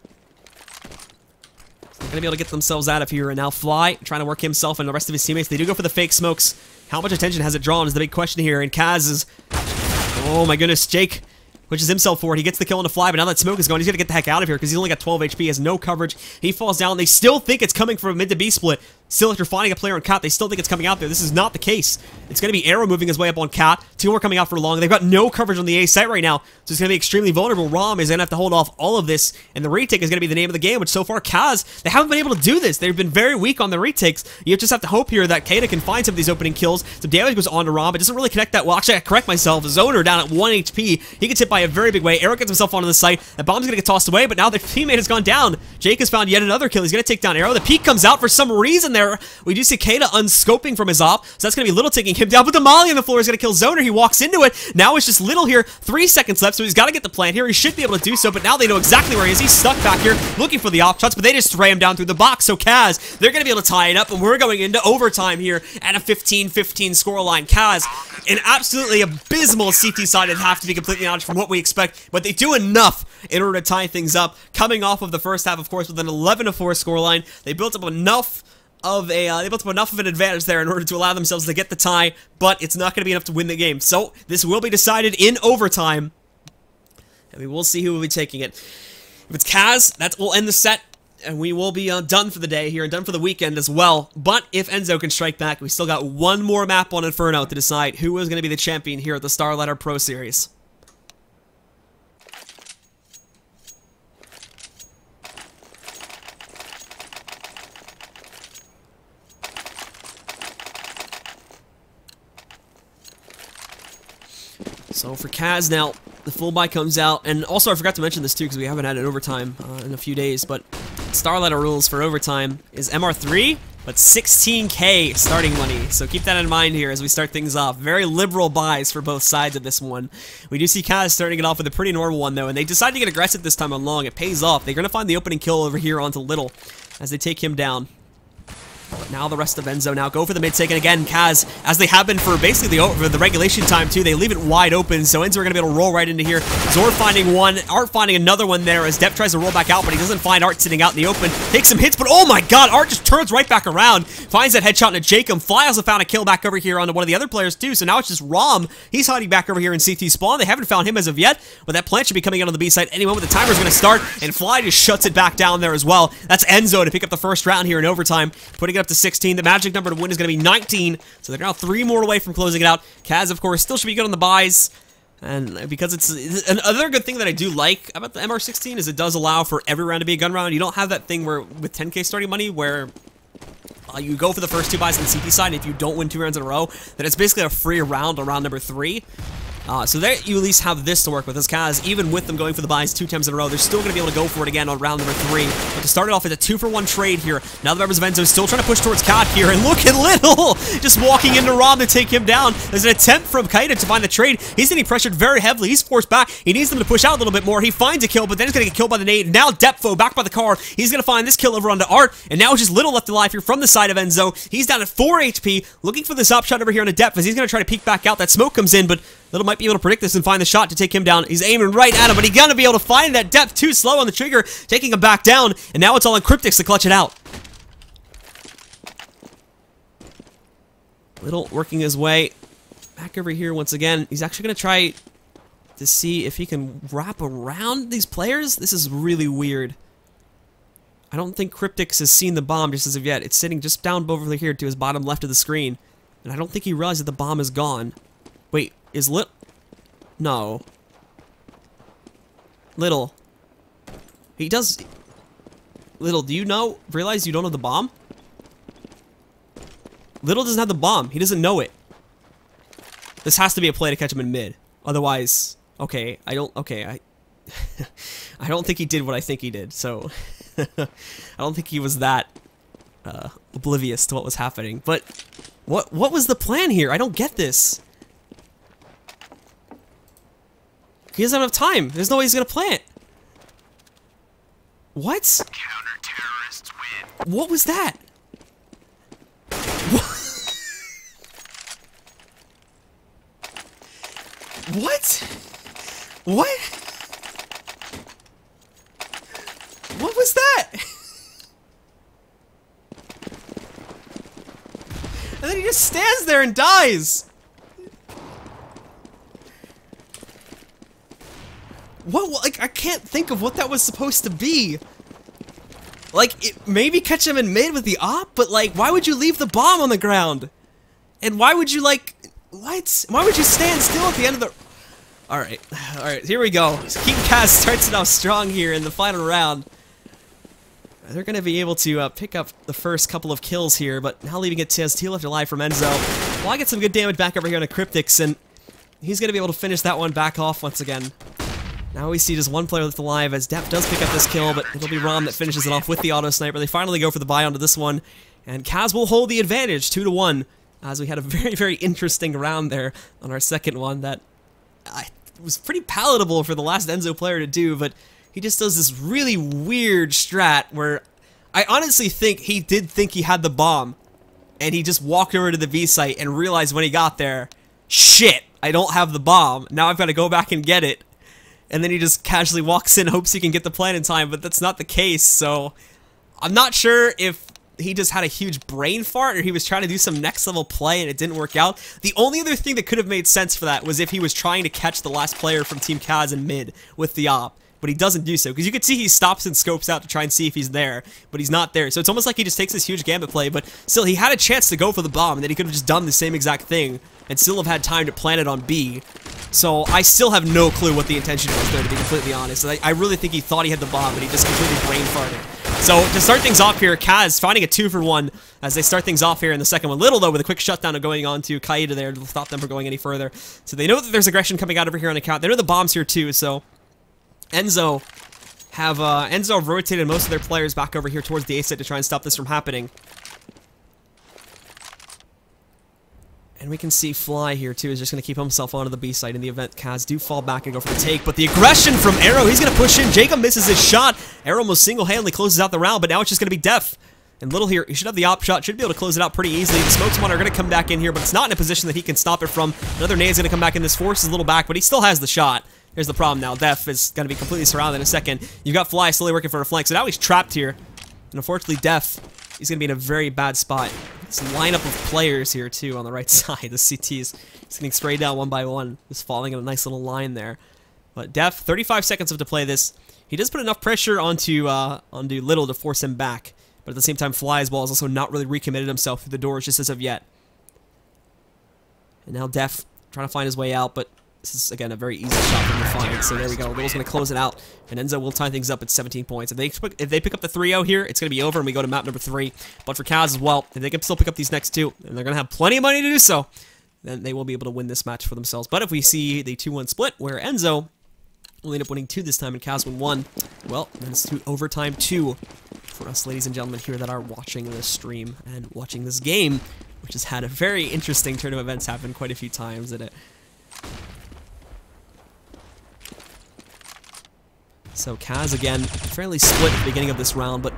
They're going to be able to get themselves out of here, and now Fly trying to work himself and the rest of his teammates. They do go for the fake smokes. How much attention has it drawn is the big question here, and CAZ is... Oh my goodness, Jake pushes himself forward. He gets the kill on the Fly, but now that smoke is gone, he's going to get the heck out of here because he's only got 12 HP, has no coverage. He falls down. They still think it's coming from a mid to B split. Still, if you're finding a player on Cat, they still think it's coming out there. This is not the case. It's going to be AERO moving his way up on Cat. Two more coming out for long. They've got no coverage on the A site right now, so it's going to be extremely vulnerable. Rom is going to have to hold off all of this, and the retake is going to be the name of the game, which so far, CAZ, they haven't been able to do this. They've been very weak on the retakes. You just have to hope here that keita can find some of these opening kills. Some damage goes on to Rom. It doesn't really connect that well. Actually, I correct myself. Zoner down at 1 HP. He gets hit by a very big way. AERO gets himself onto the site. The bomb's going to get tossed away, but now their teammate has gone down. Jake has found yet another kill. He's going to take down AERO. The peek comes out for some reason there. We do see keita unscoping from his op, so that's going to be Little taking him down, but the molly on the floor is going to kill Zoner. He walks into it. Now it's just Little here. 3 seconds left, so he's got to get the plant here. He should be able to do so, but now they know exactly where he is. He's stuck back here looking for the op shots, but they just spray him down through the box, so CAZ, they're going to be able to tie it up, and we're going into overtime here at a 15-15 scoreline. CAZ, an absolutely abysmal CT side and have to be completely honest from what we expect, but they do enough in order to tie things up. Coming off of the first half, of course, with an 11-4 scoreline, they built up enough of an advantage there in order to allow themselves to get the tie, but it's not going to be enough to win the game. So this will be decided in overtime, and we will see who will be taking it. If it's CAZ, that will end the set, and we will be done for the day here and done for the weekend as well. But if Enzo can strike back, we still got one more map on Inferno to decide who is going to be the champion here at the Star Ladder Pro Series. So for CAZ now, the full buy comes out, and also I forgot to mention this too because we haven't had an overtime in a few days, but Star Ladder rules for overtime is MR3, but 16K starting money, so keep that in mind here as we start things off. Very liberal buys for both sides of this one. We do see CAZ starting it off with a pretty normal one though, and they decide to get aggressive this time on long. It pays off. They're going to find the opening kill over here onto Little as they take him down. But now the rest of Enzo now go for the mid-take, and again, CAZ, as they have been for basically the regulation time too, they leave it wide open, so Enzo are going to be able to roll right into here. Zor finding one, Art finding another one there as dephh tries to roll back out, but he doesn't find Art sitting out in the open. Takes some hits, but oh my god, Art just turns right back around, finds that headshot into jakem. Fly also found a kill back over here on one of the other players too, so now it's just Rom. He's hiding back over here in CT spawn. They haven't found him as of yet, but that plant should be coming out on the B side any moment. The timer's going to start, and Fly just shuts it back down there as well. That's Enzo to pick up the first round here in overtime, putting it up to 16. The magic number to win is going to be 19, so they're now 3 more away from closing it out. CAZ, of course, still should be good on the buys, and because it's another good thing that I do like about the MR16 is it does allow for every round to be a gun round. You don't have that thing where with 10K starting money where you go for the first 2 buys on the CT side, and if you don't win 2 rounds in a row, then it's basically a free round on round number 3. So there you at least have this to work with. As CAZ, even with them going for the buys 2 times in a row, they're still going to be able to go for it again on round number 3. But to start it off, it's a 2-for-1 trade here. Now the members of Enzo still trying to push towards Cat here, and look at Little just walking into Rom to take him down. There's an attempt from keita to find the trade. He's getting pressured very heavily. He's forced back. He needs them to push out a little bit more. He finds a kill, but then he's going to get killed by the nade. Now dephh back by the car. He's going to find this kill over onto Art, and now it's just Little left alive here from the side of Enzo. He's down at 4 HP, looking for this op shot over here on a dephh as he's going to try to peek back out. That smoke comes in, but Little might be able to predict this and find the shot to take him down. He's aiming right at him, but he's gonna be able to find that dephh too slow on the trigger, taking him back down, and now it's all on Kryptix to clutch it out. Little working his way back over here once again. He's actually gonna try to see if he can wrap around these players. This is really weird. I don't think Kryptix has seen the bomb just as of yet. It's sitting just down over here to his bottom left of the screen, and I don't think he realized that the bomb is gone. Wait, is No. Little. He does... Little, do you realize you don't have the bomb? Little doesn't have the bomb. He doesn't know it. This has to be a play to catch him in mid. Otherwise... Okay, I don't think he did what I think he did, so... I don't think he was that oblivious to what was happening. But what was the plan here? I don't get this. He doesn't have time. There's no way he's gonna plant. What? Counter-terrorists win. What was that? What? What? What was that? And then he just stands there and dies. What? Like, I can't think of what that was supposed to be. Like, maybe catch him in mid with the op, but like, why would you leave the bomb on the ground? And why would you like, what? Why would you stand still at the end of the... Alright, here we go. Team CAZ starts it off strong here in the final round. They're going to be able to pick up the first couple of kills here, but now leaving it to CAZ left alive from Enzo. Well, I get some good damage back over here on a Kryptix, and he's going to be able to finish that one back off once again. Now we see just one player left alive as dephh does pick up this kill, but it'll be Rom that finishes it off with the auto sniper. They finally go for the buy onto this one, and CAZ will hold the advantage 2-1, as we had a very, very interesting round there on our second one that was pretty palatable for the last Enzo player to do, but he just does this really weird strat where I honestly think he did think he had the bomb, and he just walked over to the B site and realized when he got there, shit, I don't have the bomb. Now I've got to go back and get it. And then he just casually walks in, hopes he can get the plant in time, but that's not the case, so I'm not sure if he just had a huge brain fart or he was trying to do some next level play and it didn't work out. The only other thing that could have made sense for that was if he was trying to catch the last player from Team CAZ in mid with the op, but he doesn't do so, because you can see he stops and scopes out to try and see if he's there, but he's not there. So it's almost like he just takes this huge gambit play, but still, he had a chance to go for the bomb, and then he could have just done the same exact thing and still have had time to plant it on B. So I still have no clue what the intention was there, to be completely honest. I really think he thought he had the bomb, but he just completely brain farted. So to start things off here, CAZ finding a 2-for-1 as they start things off here in the second one. Little though with a quick shutdown of going on to keita there to stop them from going any further. So they know that there's aggression coming out over here on account. They know the bomb's here too, so Enzo have rotated most of their players back over here towards the A site to try and stop this from happening. And we can see Fly here too is just going to keep himself onto the B site in the event CAZ do fall back and go for the take. But the aggression from AERO, he's going to push in. Jakem misses his shot. AERO almost single-handedly closes out the round, but now it's just going to be dephh. And Little here, he should have the op shot, should be able to close it out pretty easily. The smokes one are going to come back in here, but it's not in a position that he can stop it from. Another nade's going to come back in. This forces Little back, but he still has the shot. Here's the problem now. dephh is going to be completely surrounded in a second. You've got Fly slowly working for a flank, so now he's trapped here. And unfortunately, dephh, he's going to be in a very bad spot. This lineup of players here, too, on the right side. The CTs, he's getting sprayed down one by one. Just falling in a nice little line there. But dephh, 35 seconds to play this. He does put enough pressure onto Little to force him back. But at the same time, Fly as well is also not really recommitted himself through the doors just as of yet. And now dephh trying to find his way out, but this is, again, a very easy shot from the find. So there we go. Little's going to close it out, and Enzo will tie things up at 17 points. If they pick up the 3-0 here, it's going to be over, and we go to map number 3. But for CAZ as well, if they can still pick up these next two, and they're going to have plenty of money to do so, then they will be able to win this match for themselves. But if we see the 2-1 split, where Enzo will end up winning 2 this time, and CAZ win 1, well, then it's to overtime 2 for us, ladies and gentlemen, here that are watching this stream and watching this game, which has had a very interesting turn of events happen quite a few times in it. So CAZ, again, fairly split at the beginning of this round, but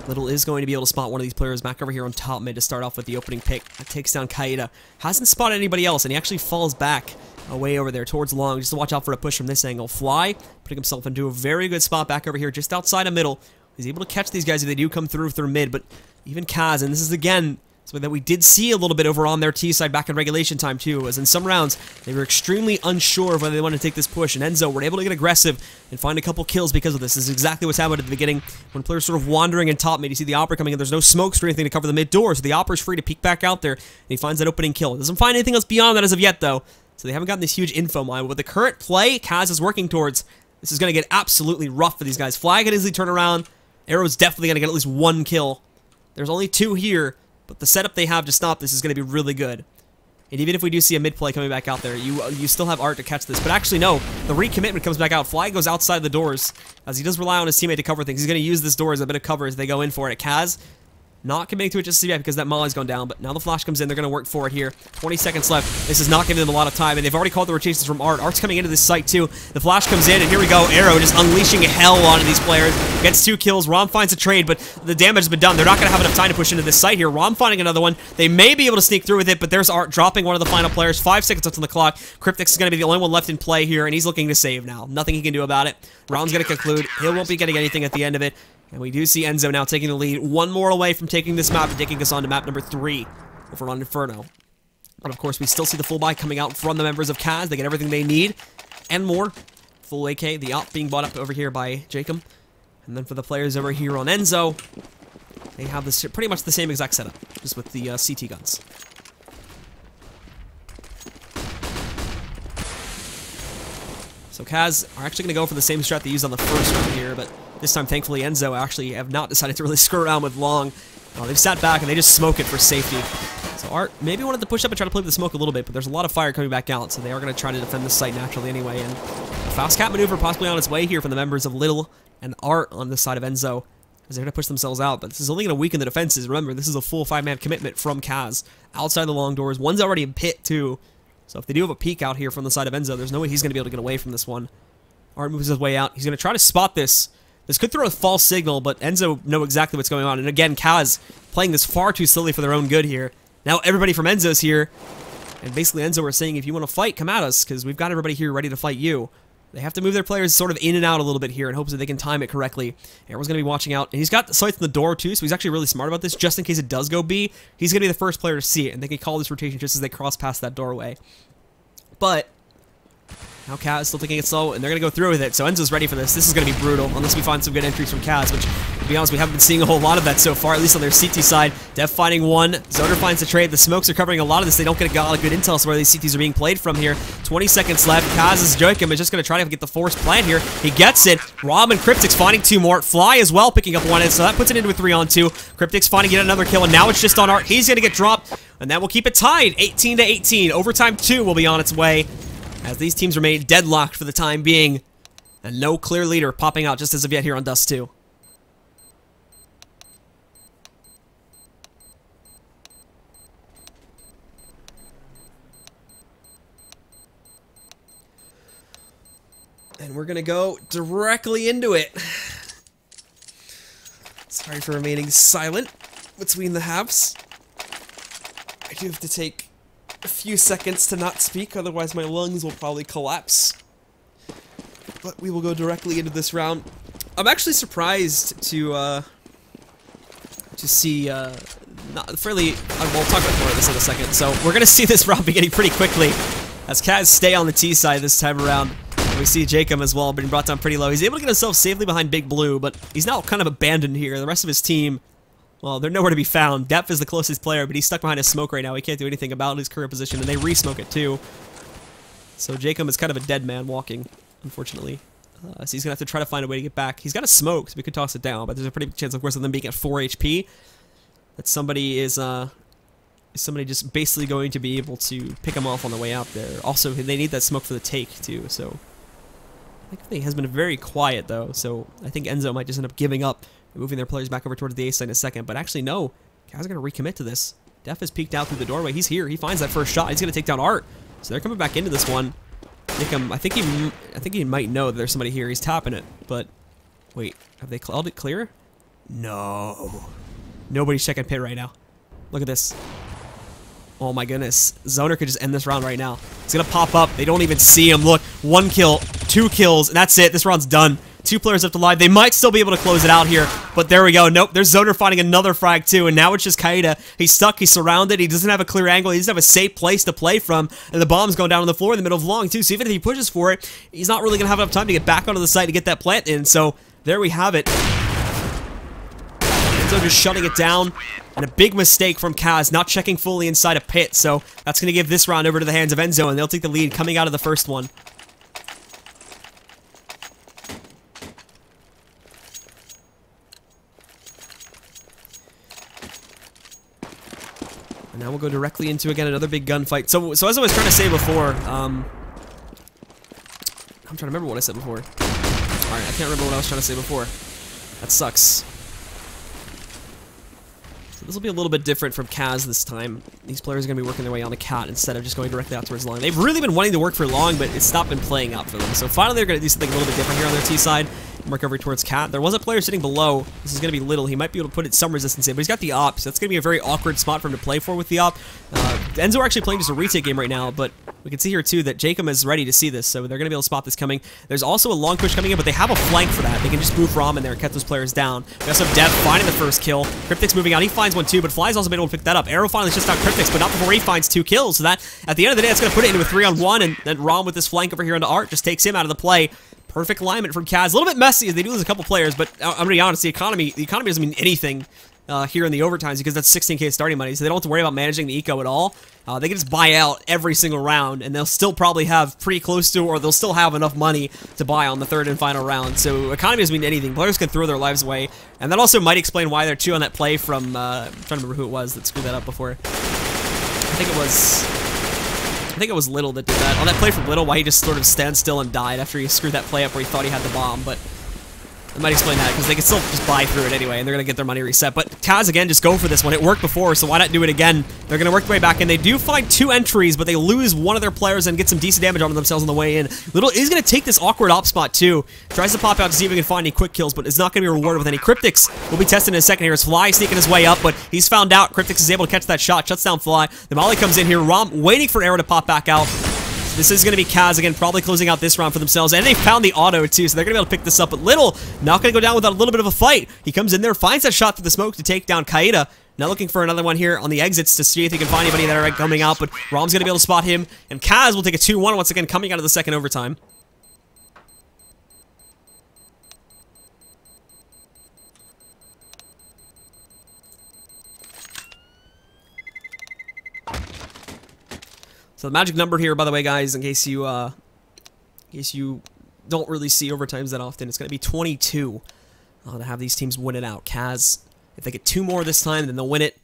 Little is going to be able to spot one of these players back over here on top mid to start off with the opening pick. That takes down keita. Hasn't spotted anybody else, and he actually falls back away over there towards long, just to watch out for a push from this angle. Fly, putting himself into a very good spot back over here, just outside of middle. He's able to catch these guys if they do come through mid, but even CAZ, and this is, again, something that we did see a little bit over on their T side back in regulation time too, as in some rounds they were extremely unsure of whether they wanted to take this push, and Enzo were able to get aggressive and find a couple kills because of this. This is exactly what's happened at the beginning when players sort of wandering in top mid. You see the Opera coming in, there's no smokes or anything to cover the mid door, so the Opera's free to peek back out there, and he finds that opening kill. Doesn't find anything else beyond that as of yet though, so they haven't gotten this huge info mine. But with the current play CAZ is working towards, this is going to get absolutely rough for these guys. Fly can easily turn around. AERO's definitely going to get at least 1 kill. There's only 2 here, but the setup they have to stop this is going to be really good. And even if we do see a mid play coming back out there, you still have Art to catch this. But actually, no. The recommitment comes back out. Fly goes outside the doors, as he does rely on his teammate to cover things. He's going to use this door as a bit of cover as they go in for it. CAZ, Not committing to it just yet because that Molly's gone down, but now the flash comes in. They're going to work for it here. 20 seconds left. This is not giving them a lot of time, and they've already called the rotations from Art. Art's coming into this site, too. The flash comes in, and here we go. AERO just unleashing hell onto these players. Gets 2 kills. Rom finds a trade, but the damage has been done. They're not going to have enough time to push into this site here. Rom finding another one. They may be able to sneak through with it, but there's Art dropping one of the final players. 5 seconds left on the clock. Kryptix is going to be the only one left in play here, and he's looking to save now. Nothing he can do about it. Round's going to conclude. He won't be getting anything at the end of it. And we do see Enzo now taking the lead. One more away from taking this map and taking us on to map number 3 over on Inferno. But of course, we still see the full buy coming out from the members of CAZ. They get everything they need and more. Full AK, the op being bought up over here by Jakem. And then for the players over here on Enzo, they have this pretty much the same exact setup, just with the CT guns. So CAZ are actually going to go for the same strat they used on the first round here, but this time, thankfully, Enzo actually have not decided to really screw around with long. They've sat back and they just smoke it for safety. So Art maybe wanted to push up and try to play with the smoke a little bit, but there's a lot of fire coming back out, so they are going to try to defend this site naturally anyway. And a fast cap maneuver possibly on its way here from the members of Little and Art on this side of Enzo, as they're going to push themselves out. But this is only going to weaken the defenses. Remember, this is a full 5-man commitment from CAZ. Outside the long doors, one's already in pit too. So if they do have a peek out here from the side of Enzo, there's no way he's going to be able to get away from this one. Art moves his way out. He's going to try to spot this. This could throw a false signal, but Enzo know exactly what's going on. And again, CAZ playing this far too slowly for their own good here. Now everybody from Enzo's here. And basically Enzo are saying, if you want to fight, come at us, because we've got everybody here ready to fight you. They have to move their players sort of in and out a little bit here in hopes that they can time it correctly. Everyone's going to be watching out. And he's got the sights in the door too, so he's actually really smart about this. Just in case it does go B, he's going to be the first player to see it. And they can call this rotation just as they cross past that doorway. But now CAZ is still taking it slow, and they're going to go through with it. So Enzo's ready for this. This is going to be brutal, unless we find some good entries from CAZ, which, to be honest, we haven't been seeing a whole lot of that so far, at least on their CT side. dephh finding one. Zoner finds the trade. The smokes are covering a lot of this. They don't get a lot of good intel as to where these CTs are being played from here. 20 seconds left. CAZ's Jakem is just going to try to get the forced plant here. He gets it. Rob and Kryptix finding 2 more. Fly as well picking up 1, so that puts it into a 3-on-2. Kryptix finding yet another kill, and now it's just on Art. He's going to get dropped, and that will keep it tied. 18-18. Overtime 2 will be on its way, as these teams remain deadlocked for the time being, and no clear leader popping out just as of yet here on Dust 2. And we're going to go directly into it. Sorry for remaining silent between the halves. I do have to take a few seconds to not speak, otherwise my lungs will probably collapse. But we will go directly into this round. I'm actually surprised to see, not fairly, we'll talk about more of this in a second. So we're gonna see this round beginning pretty quickly, as CAZ stay on the T side this time around. And we see Jakem as well being brought down pretty low. He's able to get himself safely behind Big Blue, but he's now kind of abandoned here. The rest of his team, well, they're nowhere to be found. dephh is the closest player, but he's stuck behind his smoke right now. He can't do anything about his current position, and they re-smoke it too. So Jakem is kind of a dead man walking, unfortunately. So he's going to have to try to find a way to get back. He's got a smoke, so we could toss it down, but there's a pretty good chance, of course, of them being at 4 HP, that somebody is somebody just basically going to be able to pick him off on the way out there. Also, they need that smoke for the take, too, so I think he has been very quiet, though, so I think Enzo might just end up giving up, moving their players back over towards the A side in a second. But actually, no. CAZ are going to recommit to this. dephh has peeked out through the doorway. He's here. He finds that first shot. He's going to take down Art. So they're coming back into this one. I think he might know that there's somebody here. He's tapping it. But wait, have they called it clear? No. Nobody's checking pit right now. Look at this. Oh my goodness. Zoner could just end this round right now. It's going to pop up. They don't even see him. Look, 1 kill, 2 kills, and that's it. This round's done. 2 players left alive. They might still be able to close it out here, but there we go. Nope, there's Zoner finding another frag too, and now it's just keita. He's stuck, he's surrounded, he doesn't have a clear angle, he doesn't have a safe place to play from, and the bomb's going down on the floor in the middle of long too, so even if he pushes for it, he's not really going to have enough time to get back onto the site to get that plant in, so there we have it. Enzo just shutting it down, and a big mistake from CAZ, not checking fully inside a pit, so that's going to give this round over to the hands of Enzo, and they'll take the lead coming out of the first one. And now we'll go directly into, again, another big gunfight. So as I was trying to say before, I'm trying to remember what I said before. Alright, I can't remember what I was trying to say before. That sucks. This will be a little bit different from CAZ this time. These players are going to be working their way on the cat instead of just going directly out towards the line. They've really been wanting to work for long, but it's not been playing out for them. So finally they're going to do something a little bit different here on their T side. Work over towards cat. There was a player sitting below. This is going to be Little. He might be able to put it some resistance in, but he's got the op, so that's going to be a very awkward spot for him to play for with the op. Enzo are actually playing just a retake game right now, but we can see here too that jakem is ready to see this, so they're going to be able to spot this coming. There's also a long push coming in, but they have a flank for that. They can just move Rom in there and cut those players down. We also have dephh finding the first kill. Kryptix moving out. He finds one too, but Fly's also been able to pick that up. AERO finally shuts down Kryptix, but not before he finds 2 kills. So that, at the end of the day, it's going to put it into a 3-on-1, and then Rom with this flank over here into Art just takes him out of the play. Perfect alignment from CAZ. A little bit messy as they do lose a couple players, but I'm going to be honest, the economy doesn't mean anything here in the overtimes because that's 16k starting money, so they don't have to worry about managing the eco at all. They can just buy out every single round, and they'll still probably have pretty close to, or they'll still have enough money to buy on the 3rd and final round. So economy doesn't mean anything. Players can throw their lives away, and that also might explain why they're 2 on that play from, I'm trying to remember who it was that screwed that up before. I think it was Little that did that. On that play from Little, why he just sort of stands still and died after he screwed that play up where he thought he had the bomb, but I might explain that, because they can still just buy through it anyway, and they're going to get their money reset. But CAZ, again, just go for this one. It worked before, so why not do it again? They're going to work their way back in. They do find 2 entries, but they lose one of their players and get some decent damage onto themselves on the way in. Little is going to take this awkward op spot, too. Tries to pop out to see if he can find any quick kills, but it's not going to be rewarded with any. Kryptix will be tested in a second here as Fly sneaking his way up, but he's found out. Kryptix is able to catch that shot, shuts down Fly. The Molly comes in here. Rom waiting for AERO to pop back out. This is going to be CAZ, again, probably closing out this round for themselves. And they found the auto, too, so they're going to be able to pick this up. But Little, not going to go down without a little bit of a fight. He comes in there, finds that shot through the smoke to take down keita. Now looking for another one here on the exits to see if he can find anybody that are coming out. But Rom's going to be able to spot him. And CAZ will take a 2-1 once again, coming out of the second overtime. So the magic number here, by the way, guys, in case you don't really see overtimes that often, it's going to be 22 to have these teams win it out. CAZ, if they get 2 more this time, then they'll win it.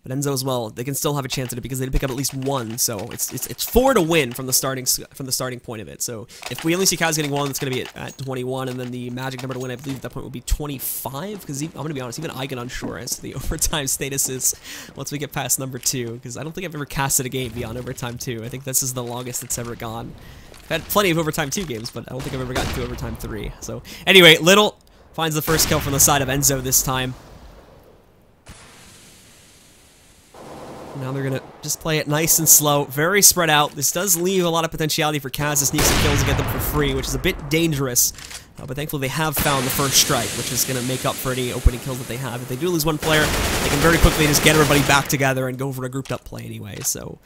But Enzo as well, they can still have a chance at it because they pick up at least 1. So it's 4 to win from the starting point of it. So if we only see CAZ getting 1, it's going to be at 21, and then the magic number to win, I believe, at that point would be 25. Because I'm going to be honest, even I get unsure as to the overtime statuses once we get past number 2. Because I don't think I've ever casted a game beyond overtime 2. I think this is the longest it's ever gone. I've had plenty of overtime 2 games, but I don't think I've ever gotten to overtime 3. So anyway, Little finds the first kill from the side of Enzo this time. Now they're going to just play it nice and slow, very spread out. This does leave a lot of potentiality for CAZ to sneak some kills and get them for free, which is a bit dangerous. But thankfully they have found the first strike, which is going to make up for any opening kills that they have. If they do lose 1 player, they can very quickly just get everybody back together and go for a grouped up play anyway. So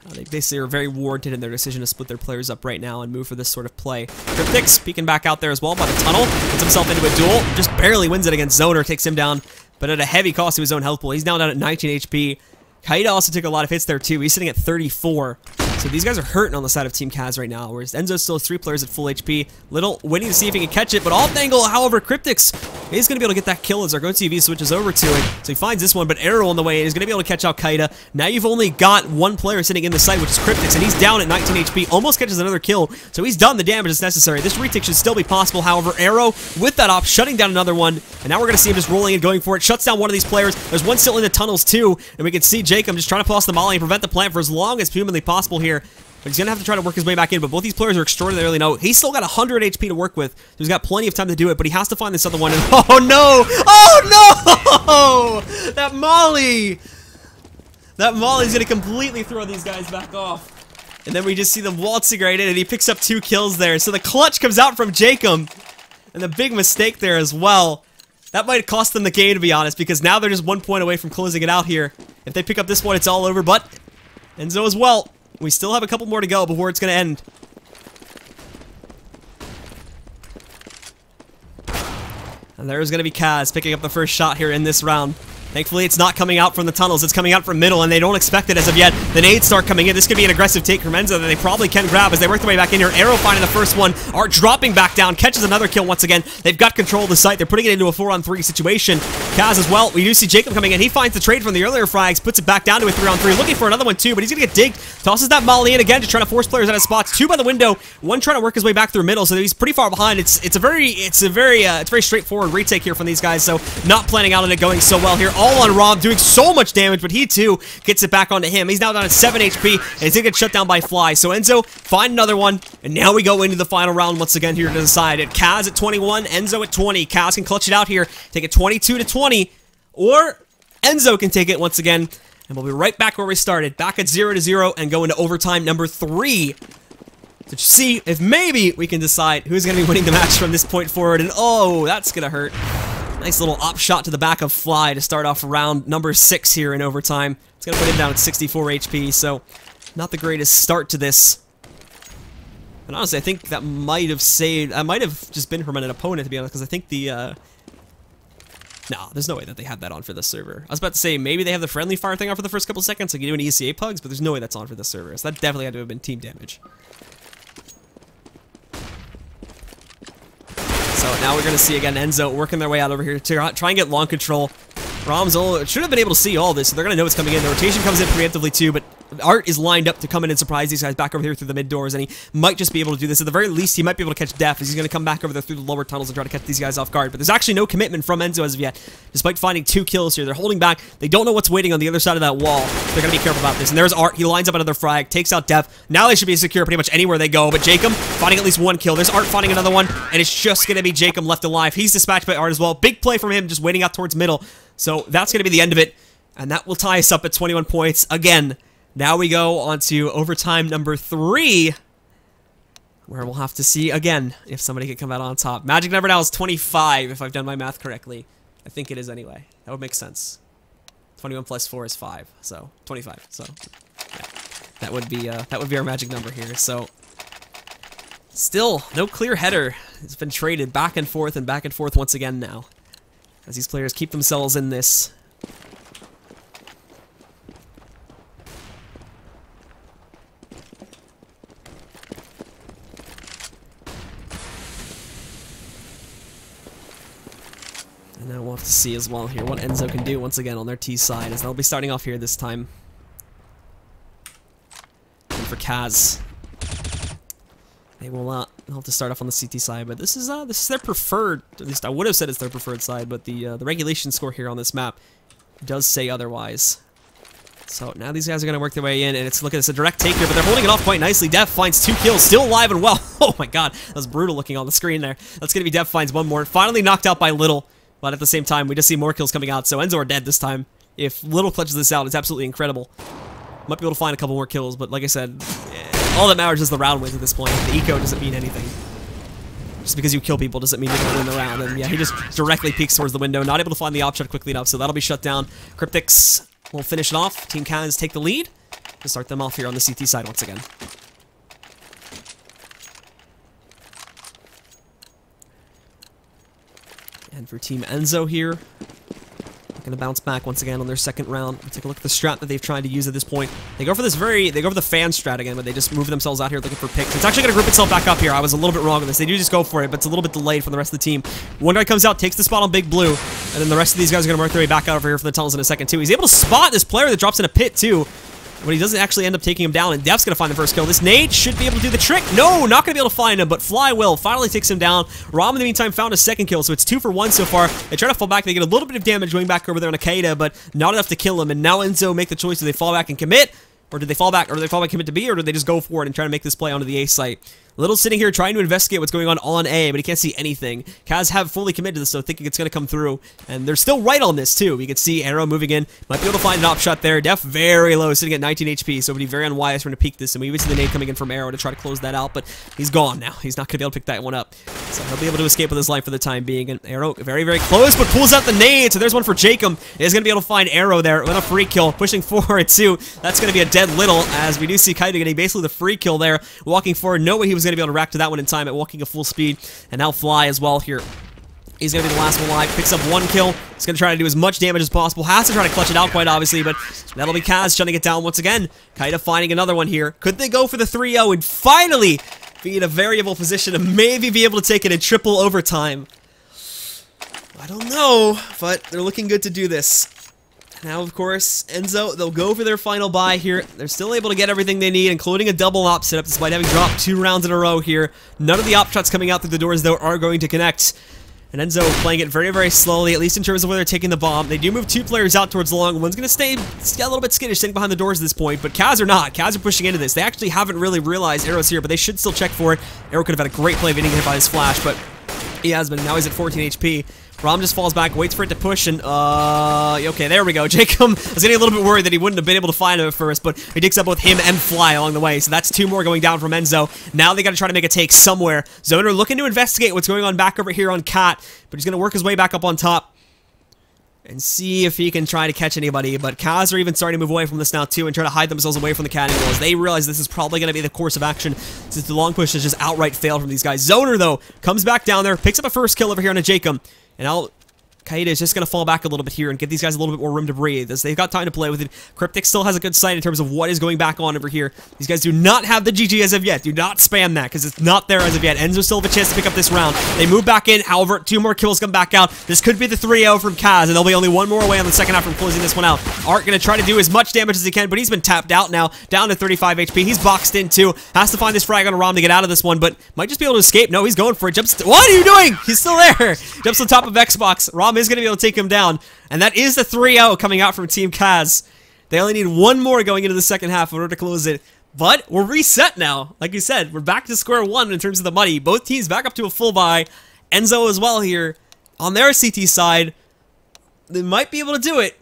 they basically are very warranted in their decision to split their players up right now and move for this sort of play. Kryptix peeking back out there as well by the tunnel, gets himself into a duel, just barely wins it against Zoner, takes him down, but at a heavy cost to his own health pool. He's down at 19 HP. Keita also took a lot of hits there too. He's sitting at 34. So these guys are hurting on the side of Team CAZ right now, whereas Enzo still has 3 players at full HP. Little waiting to see if he can catch it, but off angle, however, Kryptix is going to be able to get that kill as our Go TV switches over to it. So he finds this one, but AERO on the way is going to be able to catch out Keita. Now you've only got 1 player sitting in the site, which is Kryptix, and he's down at 19 HP, almost catches another kill. So he's done the damage that's necessary. This retake should still be possible. However, AERO with that op shutting down another one, and now we're going to see him just rolling and going for it. Shuts down one of these players. There's one still in the tunnels too, and we can see jakem just trying to toss the molly and prevent the plant for as long as humanly possible here. But he's going to have to try to work his way back in, but both these players are extraordinarily low. He's still got 100 HP to work with, so he's got plenty of time to do it, but he has to find this other one, and oh no! Oh no! That molly! That molly's going to completely throw these guys back off. And then we just see them waltzing right in, and he picks up 2 kills there. So the clutch comes out from jakem, and the big mistake there as well. That might cost them the game, to be honest, because now they're just 1 point away from closing it out here. If they pick up this one, it's all over, but Enzo as well. We still have a couple more to go before it's going to end. And there's going to be CAZ picking up the first shot here in this round. Thankfully, it's not coming out from the tunnels. It's coming out from middle, and they don't expect it as of yet. The nades start coming in. This could be an aggressive take from Enzo that they probably can grab as they work their way back in here. AERO finding the first one. Art dropping back down. Catches another kill once again. They've got control of the site. They're putting it into a 4-on-3 situation. CAZ as well. We do see jakem coming in. He finds the trade from the earlier frags. Puts it back down to a 3-on-3. Looking for another one, too, but he's going to get digged. Tosses that molly in again to try to force players out of spots. 2 by the window. 1 trying to work his way back through middle, so he's pretty far behind. It's very straightforward retake here from these guys, so not planning out on it going so well here. all on Rom, doing so much damage, but he too gets it back onto him. He's now down at 7 HP, and he's gonna get shut down by Fly. So Enzo, find another one, and now we go into the final round once again here to decide it. CAZ at 21, Enzo at 20. CAZ can clutch it out here, take it 22 to 20, or Enzo can take it once again, and we'll be right back where we started, back at 0 to 0, and go into overtime number 3. To see if maybe we can decide who's going to be winning the match from this point forward. And oh, that's going to hurt. Nice little op shot to the back of Fly to start off round number 6 here in overtime. It's going to put him down at 64 HP, so not the greatest start to this. And honestly, I think that might have saved... I might have just been from an opponent, to be honest, because I think the... No, there's no way that they have that on for this server. I was about to say, maybe they have the friendly fire thing on for the first couple seconds, like you do in ECA pugs, but there's no way that's on for this server. So that definitely had to have been team damage. So now we're going to see again Enzo working their way out over here to try and get long control. Rom's should have been able to see all this, so they're going to know what's coming in. The rotation comes in preemptively too, but Art is lined up to come in and surprise these guys back over here through the mid doors, and he might just be able to do this. At the very least, he might be able to catch dephh, as he's going to come back over there through the lower tunnels and try to catch these guys off guard. But there's actually no commitment from Enzo as of yet, despite finding 2 kills here. They're holding back. They don't know what's waiting on the other side of that wall. They're going to be careful about this. And there's Art. He lines up another frag, takes out dephh. Now they should be secure pretty much anywhere they go, but jakem finding at least 1 kill. There's Art finding another one, and it's just going to be jakem left alive. He's dispatched by Art as well. Big play from him, just waiting out towards middle. So that's going to be the end of it, and that will tie us up at 21 points again. Now we go on to overtime number 3, where we'll have to see again if somebody can come out on top. Magic number now is 25, if I've done my math correctly. I think it is anyway. That would make sense. 21 plus 4 is 5, so 25. So yeah, that would be our magic number here. So still no clear header. It's been traded back and forth once again now, as these players keep themselves in this. And now we'll have to see as well here what Enzo can do once again on their T side, as they'll be starting off here this time. And for CAZ, they will they'll have to start off on the CT side, but this is their preferred. At least I would have said it's their preferred side, but the regulation score here on this map does say otherwise. So now these guys are going to work their way in, and it's, look at this, a direct take here, but they're holding it off quite nicely. dephh finds 2 kills, still alive and well. Oh my god, that was brutal looking on the screen there. That's going to be dephh finds 1 more. Finally knocked out by Little, but at the same time, we just see more kills coming out, so Enzo are dead this time. If Little clutches this out, it's absolutely incredible. Might be able to find a couple more kills, but like I said, all that matters is the round wins at this point. The eco doesn't mean anything. Just because you kill people doesn't mean you're going to win the round. And yeah, he just directly peeks towards the window, not able to find the op shot quickly enough, so that'll be shut down. Kryptix will finish it off. Team CAZ take the lead to start them off here on the CT side once again. And for Team Enzo here, they're going to bounce back once again on their second round. We'll take a look at the strat that they've tried to use at this point. They go for this they go for the fan strat again, but they just move themselves out here looking for picks. It's actually going to group itself back up here. I was a little bit wrong with this. They do just go for it, but it's a little bit delayed from the rest of the team. One guy comes out, takes the spot on Big Blue, and then the rest of these guys are going to work their way back out over here for the tunnels in a second too. He's able to spot this player that drops in a pit too, but he doesn't actually end up taking him down, and deph's going to find the first kill. This nade should be able to do the trick. No, not going to be able to find him, but Fly will. Finally takes him down. Rom, in the meantime, found a second kill, so it's 2 for 1 so far. They try to fall back. They get a little bit of damage going back over there on a keita, but not enough to kill him, and now Enzo make the choice. Do they fall back and commit? Or did they fall back, commit to B, or did they just go for it and try to make this play onto the A site? Little sitting here trying to investigate what's going on A, but he can't see anything. CAZ have fully committed to this, so thinking it's going to come through. And they're still right on this, too. We can see AERO moving in. Might be able to find an op shot there. dephh very low, sitting at 19 HP, so it would be very unwise for him to peek this. And we even see the nade coming in from AERO to try to close that out, but he's gone now. He's not going to be able to pick that one up. So he'll be able to escape with his life for the time being. And AERO very, very close, but pulls out the nade. So there's one for jakem. He's going to be able to find AERO there with a free kill, pushing forward, too. That's going to be a dead Little, as we do see keita getting basically the free kill there, walking forward. No way he was going to be able to rack to that one in time at walking at full speed. And now Fly as well here. He's going to be the last one alive. Picks up 1 kill. He's going to try to do as much damage as possible. Has to try to clutch it out quite obviously, but that'll be CAZ shutting it down once again. keita finding another one here. Could they go for the 3-0 and finally be in a variable position to maybe be able to take it in triple overtime? I don't know, but they're looking good to do this. Now, of course, Enzo, they'll go for their final buy here. They're still able to get everything they need, including a double op setup, despite having dropped 2 rounds in a row here. None of the op shots coming out through the doors, though, are going to connect. And Enzo playing it very, very slowly, at least in terms of where they're taking the bomb. They do move 2 players out towards the long. One's going to stay a little bit skittish, sitting behind the doors at this point, but CAZ are not. CAZ are pushing into this. They actually haven't really realized AERO's here, but they should still check for it. AERO could have had a great play of getting hit by his flash, but he has been. Now he's at 14 HP. Rom just falls back, waits for it to push, and, okay, there we go. Jakem was getting a little bit worried that he wouldn't have been able to find him at first, but he digs up both him and Fly along the way, so that's 2 more going down from Enzo. Now they gotta try to make a take somewhere. Zoner looking to investigate what's going on back over here on Cat, but he's gonna work his way back up on top and see if he can try to catch anybody, but CAZ are even starting to move away from this now, too, and try to hide themselves away from the cat angles. They realize this is probably going to be the course of action, since the long push has just outright failed from these guys. Zoner, though, comes back down there, picks up a first kill over here on a Jakem, and keita is just going to fall back a little bit here and give these guys a little bit more room to breathe, as they've got time to play with it. Kryptix still has a good sight in terms of what is going back on over here. These guys do not have the GG as of yet. Do not spam that, because it's not there as of yet. Enzo still have a chance to pick up this round. They move back in, however, 2 more kills come back out. This could be the 3-0 from CAZ, and there'll be only 1 more away on the second half from closing this one out. Art going to try to do as much damage as he can, but he's been tapped out now, down to 35 HP. He's boxed in, too. Has to find this frag on Rom to get out of this one, but might just be able to escape. No, he's going for it. What are you doing? He's still there. Jumps on top of Xbox. Rom is going to be able to take him down, and that is the 3-0 coming out from Team CAZ. They only need 1 more going into the second half in order to close it, but we're reset now. Like you said, we're back to square 1 in terms of the money. Both teams back up to a full buy. Enzo as well here on their CT side. They might be able to do it.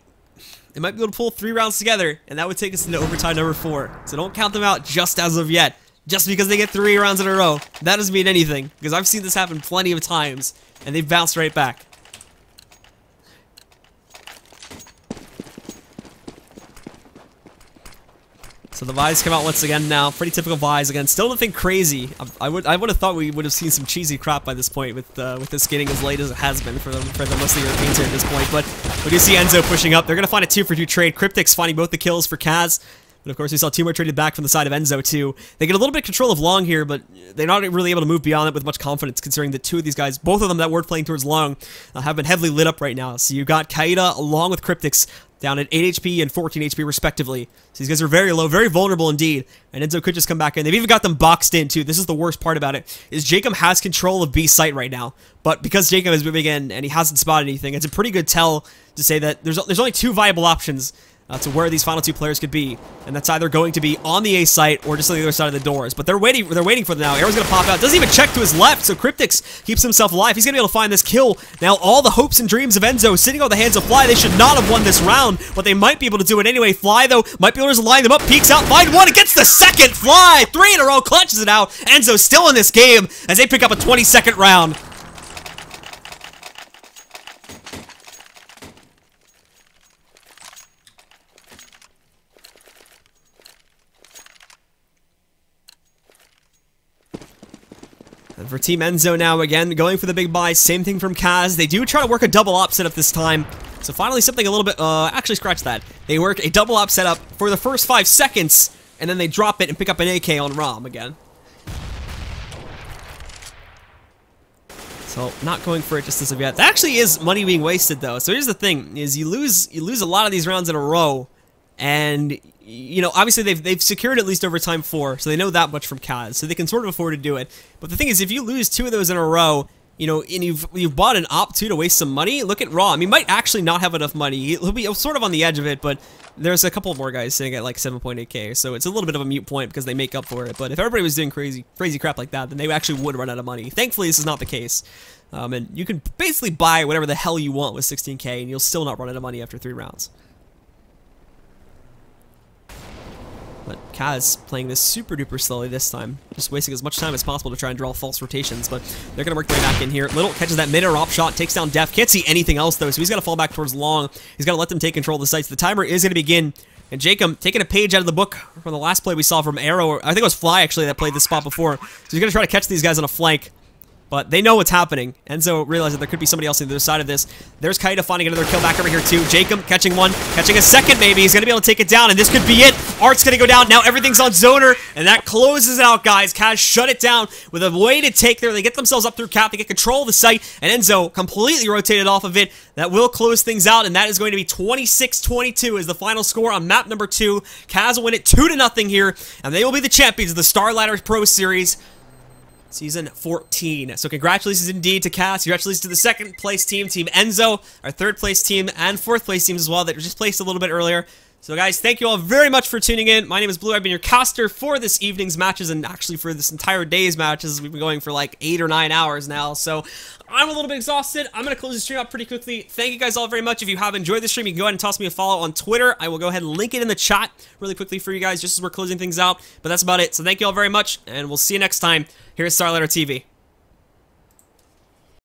They might be able to pull 3 rounds together, and that would take us into overtime number 4. So don't count them out just as of yet. Just because they get 3 rounds in a row, that doesn't mean anything, because I've seen this happen plenty of times, and they've bounced right back. So the buys come out once again now. Pretty typical buys again. Still nothing crazy. I would have thought we would have seen some cheesy crap by this point with this getting as late as it has been for the most of the Europeans here at this point. But we do see Enzo pushing up. They're gonna find a 2-for-2 trade. Kryptix finding both the kills for CAZ. But of course, we saw 2 more traded back from the side of Enzo too. They get a little bit of control of long here, but they're not really able to move beyond it with much confidence, considering that 2 of these guys, both of them that were playing towards long, have been heavily lit up right now. So you got keita along with Kryptix down at 8 HP and 14 HP respectively. So these guys are very low, very vulnerable indeed. And Enzo could just come back in. They've even got them boxed in too. This is the worst part about it, is Jakem has control of B site right now. But because Jakem is moving in and he hasn't spotted anything, it's a pretty good tell to say that there's only 2 viable options to where these final 2 players could be, and that's either going to be on the A site or just on the other side of the doors. But they're waiting for them now. AERO's gonna pop out. Doesn't even check to his left, so Kryptix keeps himself alive. He's gonna be able to find this kill. Now all the hopes and dreams of Enzo sitting on the hands of Fly. They should not have won this round, but they might be able to do it anyway. Fly though might be able to just line them up, peeks out, find one, and gets the second. Fly 3 in a row, clutches it out. Enzo still in this game as they pick up a 22nd round. And for Team Enzo now, again, going for the big buy. Same thing from CAZ. They do try to work a double op setup this time. So finally something a little bit, actually scratch that. They work a double op setup for the first 5 seconds, and then they drop it and pick up an AK on Rom again. So not going for it just as of yet. That actually is money being wasted though. So here's the thing, is you lose a lot of these rounds in a row, and you know, obviously they've secured at least overtime 4, so they know that much from CAZ, so they can sort of afford to do it. But the thing is, if you lose 2 of those in a row, you know, and you've bought an op 2 to waste some money, look at Rom. He might actually not have enough money. He'll be sort of on the edge of it, but there's a couple more guys sitting at like 7.8k, so it's a little bit of a mute point because they make up for it. But if everybody was doing crazy crap like that, then they actually would run out of money. Thankfully, this is not the case. And you can basically buy whatever the hell you want with 16k, and you'll still not run out of money after 3 rounds. But CAZ playing this super duper slowly this time, just wasting as much time as possible to try and draw false rotations, but they're going to work their way back in here. Little catches that mid-air op shot, takes down dephh, can't see anything else though, so he's got to fall back towards long. He's got to let them take control of the sites. The timer is going to begin, and Jakem taking a page out of the book from the last play we saw from AERO, I think it was Fly actually that played this spot before, so he's going to try to catch these guys on a flank. But they know what's happening. Enzo realized that there could be somebody else on the other side of this. There's keita finding another kill back over here too. Jakem catching one, catching a second maybe. He's going to be able to take it down, and this could be it. Art's going to go down. Now everything's on Zoner, and that closes it out, guys. CAZ shut it down with a way to take there. They get themselves up through cap. They get control of the site, and Enzo completely rotated off of it. That will close things out, and that is going to be 26-22 as the final score on map number 2. CAZ will win it 2-0 here, and they will be the champions of the Star Ladder Pro Series. Season 14. So congratulations indeed to CAZ. Congratulations to the second place team, Team Enzo, our third place team, and fourth place teams as well that were just placed a little bit earlier. So guys, thank you all very much for tuning in. My name is Blue. I've been your caster for this evening's matches and actually for this entire day's matches. We've been going for like 8 or 9 hours now. So I'm a little bit exhausted. I'm going to close the stream out pretty quickly. Thank you guys all very much. If you have enjoyed the stream, you can go ahead and toss me a follow on Twitter. I will go ahead and link it in the chat really quickly for you guys just as we're closing things out. But that's about it. So thank you all very much, and we'll see you next time here at StarLadder TV.